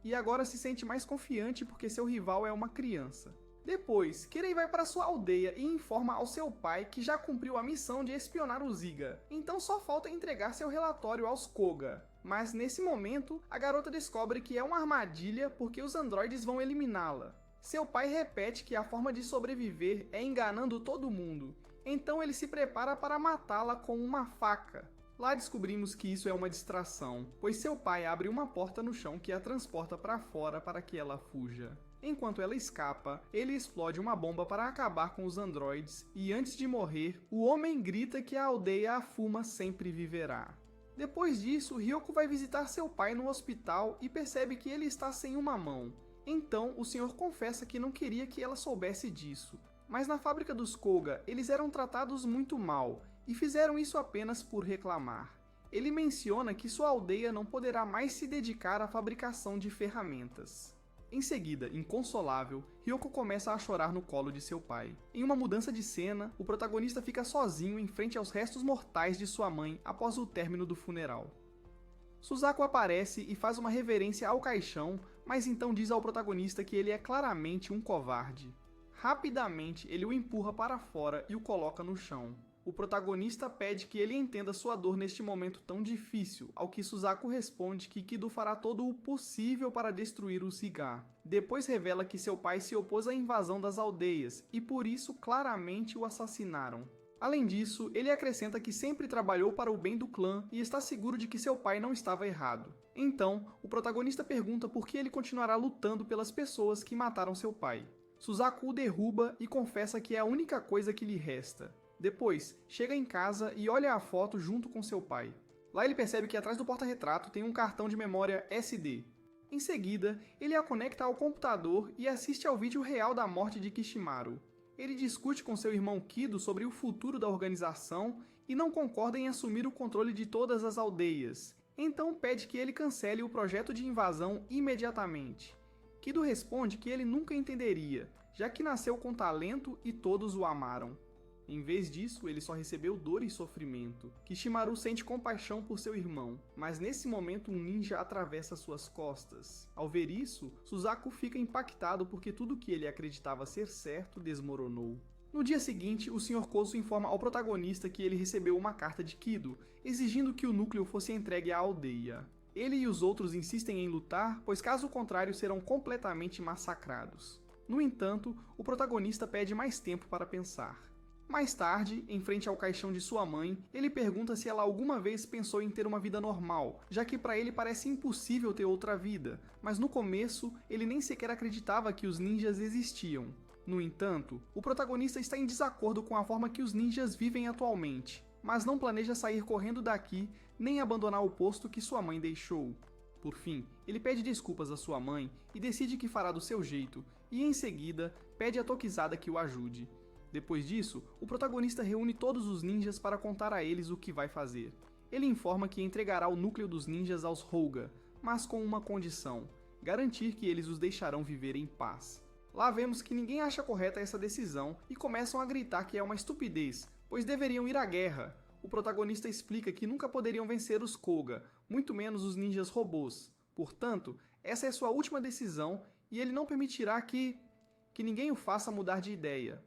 E agora se sente mais confiante porque seu rival é uma criança. Depois, Kirei vai para sua aldeia e informa ao seu pai que já cumpriu a missão de espionar os Iga, então só falta entregar seu relatório aos Koga. Mas nesse momento, a garota descobre que é uma armadilha porque os androides vão eliminá-la. Seu pai repete que a forma de sobreviver é enganando todo mundo, então ele se prepara para matá-la com uma faca. Lá descobrimos que isso é uma distração, pois seu pai abre uma porta no chão que a transporta para fora para que ela fuja. Enquanto ela escapa, ele explode uma bomba para acabar com os androides e antes de morrer, o homem grita que a aldeia Afuma sempre viverá. Depois disso, Ryoko vai visitar seu pai no hospital e percebe que ele está sem uma mão. Então, o senhor confessa que não queria que ela soubesse disso, mas na fábrica dos Koga, eles eram tratados muito mal e fizeram isso apenas por reclamar. Ele menciona que sua aldeia não poderá mais se dedicar à fabricação de ferramentas. Em seguida, inconsolável, Ryoko começa a chorar no colo de seu pai. Em uma mudança de cena, o protagonista fica sozinho em frente aos restos mortais de sua mãe após o término do funeral. Suzaku aparece e faz uma reverência ao caixão, mas então diz ao protagonista que ele é claramente um covarde. Rapidamente, ele o empurra para fora e o coloca no chão. O protagonista pede que ele entenda sua dor neste momento tão difícil, ao que Suzaku responde que Kido fará todo o possível para destruir o cigarro. Depois revela que seu pai se opôs à invasão das aldeias e por isso claramente o assassinaram. Além disso, ele acrescenta que sempre trabalhou para o bem do clã e está seguro de que seu pai não estava errado. Então, o protagonista pergunta por que ele continuará lutando pelas pessoas que mataram seu pai. Suzaku o derruba e confessa que é a única coisa que lhe resta. Depois, chega em casa e olha a foto junto com seu pai. Lá ele percebe que atrás do porta-retrato tem um cartão de memória SD. Em seguida, ele a conecta ao computador e assiste ao vídeo real da morte de Kishimaru. Ele discute com seu irmão Kido sobre o futuro da organização e não concorda em assumir o controle de todas as aldeias. Então pede que ele cancele o projeto de invasão imediatamente. Kido responde que ele nunca entenderia, já que nasceu com talento e todos o amaram. Em vez disso, ele só recebeu dor e sofrimento. Kishimaru sente compaixão por seu irmão, mas nesse momento um ninja atravessa suas costas. Ao ver isso, Suzaku fica impactado porque tudo que ele acreditava ser certo desmoronou. No dia seguinte, o Sr. Kozo informa ao protagonista que ele recebeu uma carta de Kido, exigindo que o núcleo fosse entregue à aldeia. Ele e os outros insistem em lutar, pois caso contrário serão completamente massacrados. No entanto, o protagonista pede mais tempo para pensar. Mais tarde, em frente ao caixão de sua mãe, ele pergunta se ela alguma vez pensou em ter uma vida normal, já que para ele parece impossível ter outra vida, mas no começo ele nem sequer acreditava que os ninjas existiam. No entanto, o protagonista está em desacordo com a forma que os ninjas vivem atualmente, mas não planeja sair correndo daqui nem abandonar o posto que sua mãe deixou. Por fim, ele pede desculpas à sua mãe e decide que fará do seu jeito, e em seguida pede a Tokizada que o ajude. Depois disso, o protagonista reúne todos os ninjas para contar a eles o que vai fazer. Ele informa que entregará o núcleo dos ninjas aos Hyuga, mas com uma condição: garantir que eles os deixarão viver em paz. Lá vemos que ninguém acha correta essa decisão e começam a gritar que é uma estupidez, pois deveriam ir à guerra. O protagonista explica que nunca poderiam vencer os Koga, muito menos os ninjas robôs. Portanto, essa é sua última decisão e ele não permitirá que ninguém o faça mudar de ideia.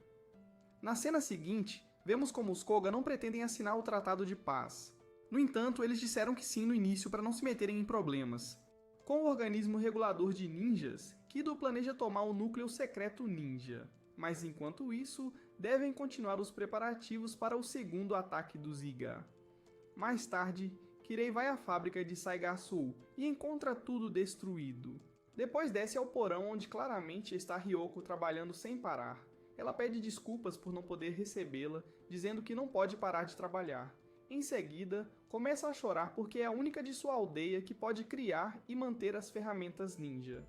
Na cena seguinte, vemos como os Koga não pretendem assinar o Tratado de Paz. No entanto, eles disseram que sim no início para não se meterem em problemas. Com o organismo regulador de ninjas, Kido planeja tomar o núcleo secreto ninja. Mas enquanto isso, devem continuar os preparativos para o segundo ataque dos Iga. Mais tarde, Kirei vai à fábrica de Saigasu e encontra tudo destruído. Depois desce ao porão onde claramente está Ryoko trabalhando sem parar. Ela pede desculpas por não poder recebê-la, dizendo que não pode parar de trabalhar. Em seguida, começa a chorar porque é a única de sua aldeia que pode criar e manter as ferramentas ninja.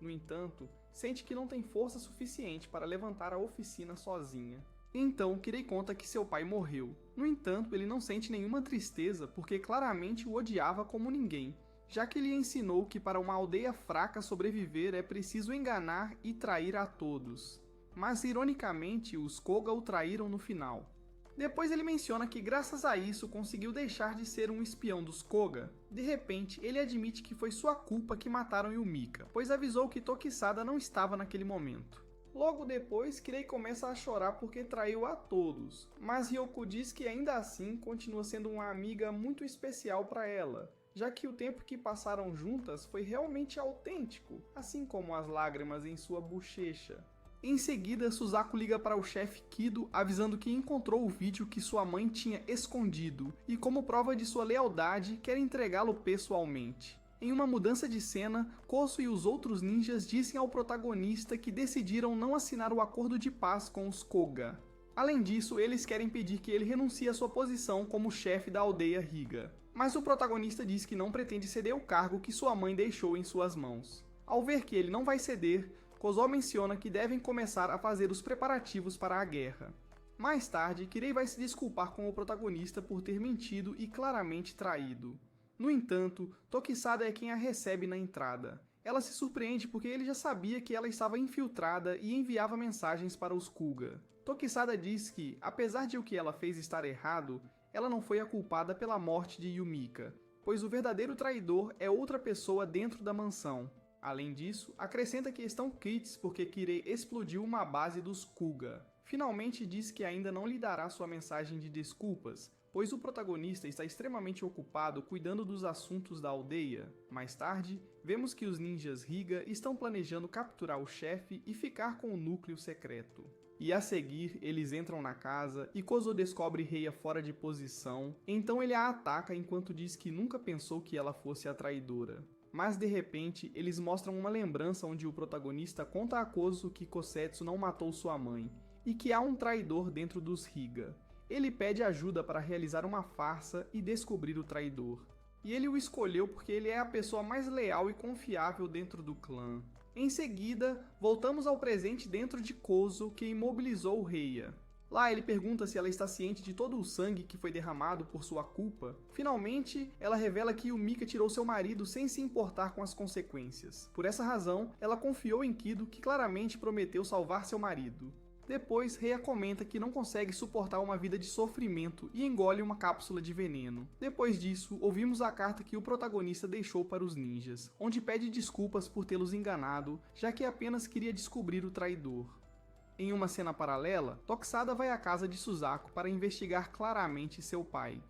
No entanto, sente que não tem força suficiente para levantar a oficina sozinha. Então, Kirei conta que seu pai morreu. No entanto, ele não sente nenhuma tristeza porque claramente o odiava como ninguém, já que lhe ensinou que para uma aldeia fraca sobreviver é preciso enganar e trair a todos. Mas, ironicamente, os Koga o traíram no final. Depois ele menciona que graças a isso conseguiu deixar de ser um espião dos Koga. De repente, ele admite que foi sua culpa que mataram Yumika, pois avisou que Tokisada não estava naquele momento. Logo depois, Kirei começa a chorar porque traiu a todos, mas Ryoko diz que ainda assim continua sendo uma amiga muito especial para ela, já que o tempo que passaram juntas foi realmente autêntico, assim como as lágrimas em sua bochecha. Em seguida, Suzaku liga para o chefe Kido avisando que encontrou o vídeo que sua mãe tinha escondido e, como prova de sua lealdade, quer entregá-lo pessoalmente. Em uma mudança de cena, Koso e os outros ninjas dizem ao protagonista que decidiram não assinar o acordo de paz com os Koga. Além disso, eles querem pedir que ele renuncie à sua posição como chefe da aldeia Higa. Mas o protagonista diz que não pretende ceder o cargo que sua mãe deixou em suas mãos. Ao ver que ele não vai ceder, Kozo menciona que devem começar a fazer os preparativos para a guerra. Mais tarde, Kirei vai se desculpar com o protagonista por ter mentido e claramente traído. No entanto, Tokisada é quem a recebe na entrada. Ela se surpreende porque ele já sabia que ela estava infiltrada e enviava mensagens para os Kuga. Tokisada diz que, apesar de o que ela fez estar errado, ela não foi a culpada pela morte de Yumika, pois o verdadeiro traidor é outra pessoa dentro da mansão. Além disso, acrescenta que estão quites porque Kirei explodiu uma base dos Kuga. Finalmente diz que ainda não lhe dará sua mensagem de desculpas, pois o protagonista está extremamente ocupado cuidando dos assuntos da aldeia. Mais tarde, vemos que os ninjas Higa estão planejando capturar o chefe e ficar com o núcleo secreto. E a seguir, eles entram na casa e Kozo descobre Reiya fora de posição, então ele a ataca enquanto diz que nunca pensou que ela fosse a traidora. Mas de repente, eles mostram uma lembrança onde o protagonista conta a Kozo que Kosetsu não matou sua mãe, e que há um traidor dentro dos Higa. Ele pede ajuda para realizar uma farsa e descobrir o traidor. E ele o escolheu porque ele é a pessoa mais leal e confiável dentro do clã. Em seguida, voltamos ao presente dentro de Kozo, que imobilizou Reiya. Lá ele pergunta se ela está ciente de todo o sangue que foi derramado por sua culpa. Finalmente, ela revela que Yumika tirou seu marido sem se importar com as consequências. Por essa razão, ela confiou em Kido, que claramente prometeu salvar seu marido. Depois, Reia comenta que não consegue suportar uma vida de sofrimento e engole uma cápsula de veneno. Depois disso, ouvimos a carta que o protagonista deixou para os ninjas, onde pede desculpas por tê-los enganado, já que apenas queria descobrir o traidor. Em uma cena paralela, Tokusada vai à casa de Suzaku para investigar claramente seu pai.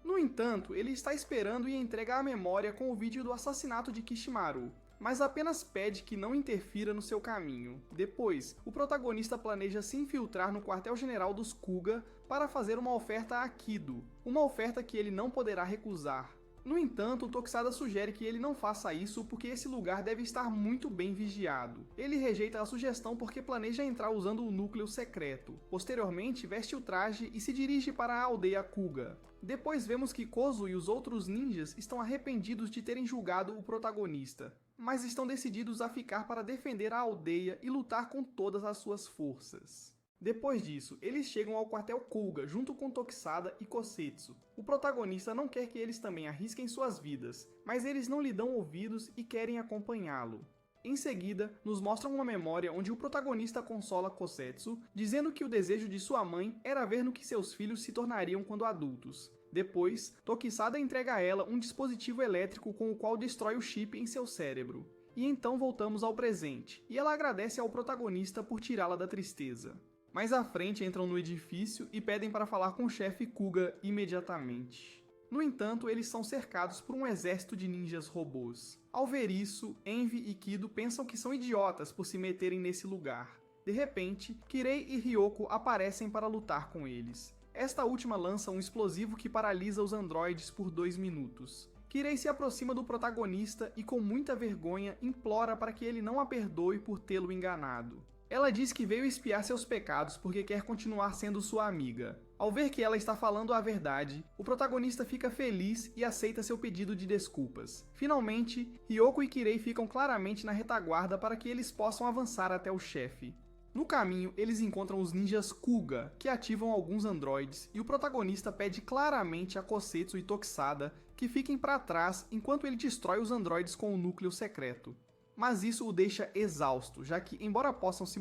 No entanto, ele está esperando e entrega a memória com o vídeo do assassinato de Kishimaru, mas apenas pede que não interfira no seu caminho. Depois, o protagonista planeja se infiltrar no quartel-general dos Kuga para fazer uma oferta a Kido, uma oferta que ele não poderá recusar. No entanto, Tokusada sugere que ele não faça isso porque esse lugar deve estar muito bem vigiado. Ele rejeita a sugestão porque planeja entrar usando o núcleo secreto. Posteriormente, veste o traje e se dirige para a aldeia Kuga. Depois vemos que Kozo e os outros ninjas estão arrependidos de terem julgado o protagonista, mas estão decididos a ficar para defender a aldeia e lutar com todas as suas forças. Depois disso, eles chegam ao quartel Kuga junto com Tokusada e Kosetsu. O protagonista não quer que eles também arrisquem suas vidas, mas eles não lhe dão ouvidos e querem acompanhá-lo. Em seguida, nos mostram uma memória onde o protagonista consola Kosetsu, dizendo que o desejo de sua mãe era ver no que seus filhos se tornariam quando adultos. Depois, Tokusada entrega a ela um dispositivo elétrico com o qual destrói o chip em seu cérebro. E então voltamos ao presente, e ela agradece ao protagonista por tirá-la da tristeza. Mais à frente entram no edifício e pedem para falar com o chefe Kuga imediatamente. No entanto, eles são cercados por um exército de ninjas robôs. Ao ver isso, Envy e Kido pensam que são idiotas por se meterem nesse lugar. De repente, Kirei e Ryoko aparecem para lutar com eles. Esta última lança um explosivo que paralisa os androides por 2 minutos. Kirei se aproxima do protagonista e com muita vergonha implora para que ele não a perdoe por tê-lo enganado. Ela diz que veio espiar seus pecados porque quer continuar sendo sua amiga. Ao ver que ela está falando a verdade, o protagonista fica feliz e aceita seu pedido de desculpas. Finalmente, Ryoko e Kirei ficam claramente na retaguarda para que eles possam avançar até o chefe. No caminho, eles encontram os ninjas Kuga, que ativam alguns androides, e o protagonista pede claramente a Kosetsu e Tokusada que fiquem para trás enquanto ele destrói os androides com o núcleo secreto. Mas isso o deixa exausto, já que, embora possam se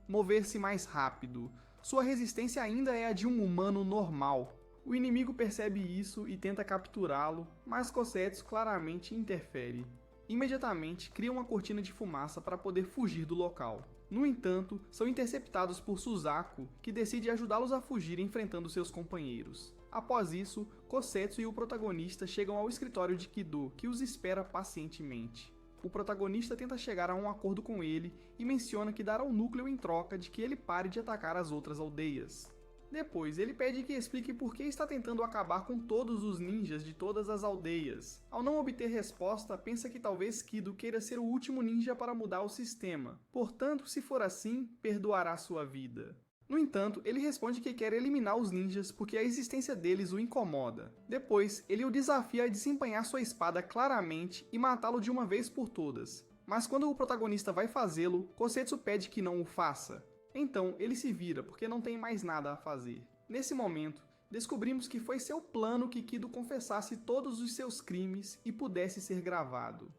mover-se mais rápido, sua resistência ainda é a de um humano normal. O inimigo percebe isso e tenta capturá-lo, mas Kosetsu claramente interfere. Imediatamente, cria uma cortina de fumaça para poder fugir do local. No entanto, são interceptados por Suzaku, que decide ajudá-los a fugir enfrentando seus companheiros. Após isso, Kosetsu e o protagonista chegam ao escritório de Kido, que os espera pacientemente. O protagonista tenta chegar a um acordo com ele e menciona que dará o núcleo em troca de que ele pare de atacar as outras aldeias. Depois, ele pede que explique por que está tentando acabar com todos os ninjas de todas as aldeias. Ao não obter resposta, pensa que talvez Kido queira ser o último ninja para mudar o sistema. Portanto, se for assim, perdoará sua vida. No entanto, ele responde que quer eliminar os ninjas porque a existência deles o incomoda. Depois, ele o desafia a desempenhar sua espada claramente e matá-lo de uma vez por todas. Mas quando o protagonista vai fazê-lo, Kosetsu pede que não o faça. Então, ele se vira porque não tem mais nada a fazer. Nesse momento, descobrimos que foi seu plano que Kido confessasse todos os seus crimes e pudesse ser gravado.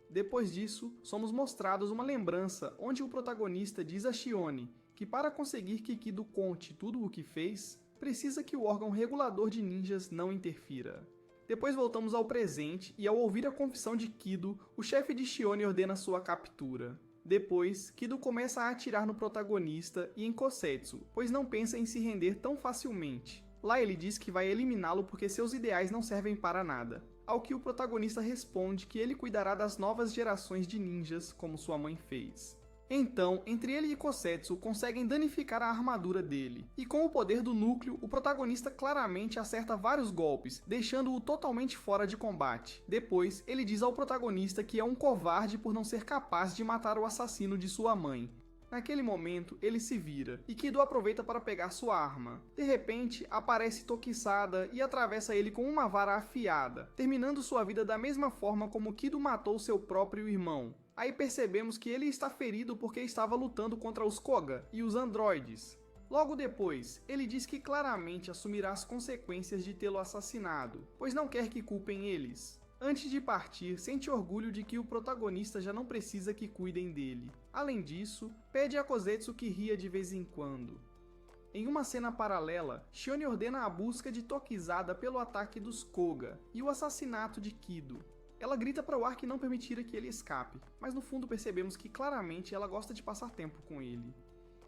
Depois disso, somos mostrados uma lembrança onde o protagonista diz a Shione que para conseguir que Kido conte tudo o que fez, precisa que o órgão regulador de ninjas não interfira. Depois voltamos ao presente e ao ouvir a confissão de Kido, o chefe de Shione ordena sua captura. Depois, Kido começa a atirar no protagonista e em Kosetsu, pois não pensa em se render tão facilmente. Lá ele diz que vai eliminá-lo porque seus ideais não servem para nada. Ao que o protagonista responde que ele cuidará das novas gerações de ninjas, como sua mãe fez. Então, entre ele e Kosetsu conseguem danificar a armadura dele, e com o poder do núcleo, o protagonista claramente acerta vários golpes, deixando-o totalmente fora de combate. Depois, ele diz ao protagonista que é um covarde por não ser capaz de matar o assassino de sua mãe. Naquele momento, ele se vira, e Kido aproveita para pegar sua arma. De repente, aparece Tokusada e atravessa ele com uma vara afiada, terminando sua vida da mesma forma como Kido matou seu próprio irmão. Aí percebemos que ele está ferido porque estava lutando contra os Koga e os androides. Logo depois, ele diz que claramente assumirá as consequências de tê-lo assassinado, pois não quer que culpem eles. Antes de partir, sente orgulho de que o protagonista já não precisa que cuidem dele. Além disso, pede a Kozetsu que ria de vez em quando. Em uma cena paralela, Shione ordena a busca de Tokizada pelo ataque dos Koga e o assassinato de Kido. Ela grita para o ar que não permitira que ele escape, mas no fundo percebemos que claramente ela gosta de passar tempo com ele.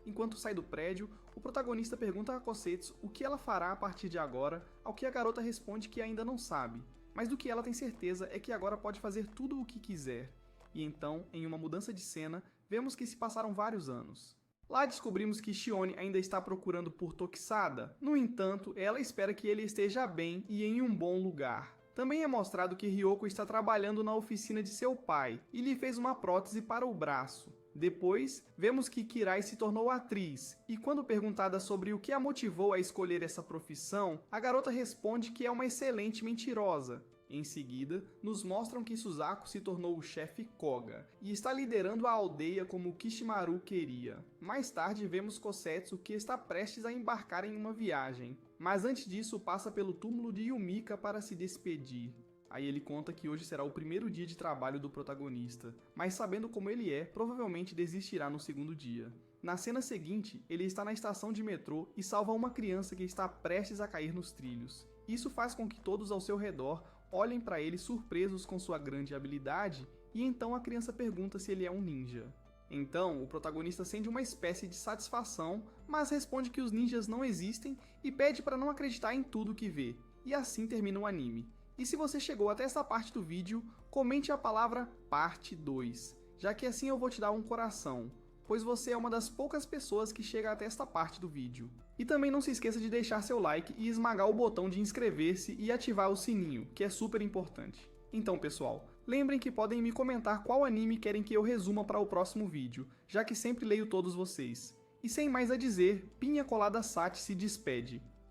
Enquanto sai do prédio, o protagonista pergunta a Kosetsu o que ela fará a partir de agora, ao que a garota responde que ainda não sabe, mas do que ela tem certeza é que agora pode fazer tudo o que quiser. E então, em uma mudança de cena, vemos que se passaram vários anos. Lá descobrimos que Shione ainda está procurando por Tokisada, no entanto, ela espera que ele esteja bem e em um bom lugar. Também é mostrado que Ryoko está trabalhando na oficina de seu pai e lhe fez uma prótese para o braço. Depois, vemos que Kirai se tornou atriz, e quando perguntada sobre o que a motivou a escolher essa profissão, a garota responde que é uma excelente mentirosa. Em seguida, nos mostram que Suzaku se tornou o chefe Koga, e está liderando a aldeia como Kishimaru queria. Mais tarde vemos Kosetsu que está prestes a embarcar em uma viagem, mas antes disso passa pelo túmulo de Yumika para se despedir. Aí ele conta que hoje será o primeiro dia de trabalho do protagonista, mas sabendo como ele é, provavelmente desistirá no segundo dia. Na cena seguinte, ele está na estação de metrô e salva uma criança que está prestes a cair nos trilhos. Isso faz com que todos ao seu redor olhem para ele surpresos com sua grande habilidade, e então a criança pergunta se ele é um ninja. Então, o protagonista sente uma espécie de satisfação, mas responde que os ninjas não existem e pede para não acreditar em tudo que vê, e assim termina o anime. E se você chegou até essa parte do vídeo, comente a palavra parte 2, já que assim eu vou te dar um coração, pois você é uma das poucas pessoas que chega até esta parte do vídeo. E também não se esqueça de deixar seu like e esmagar o botão de inscrever-se e ativar o sininho, que é super importante. Então pessoal, lembrem que podem me comentar qual anime querem que eu resuma para o próximo vídeo, já que sempre leio todos vocês. E sem mais a dizer, Pinha Colada Sati se despede.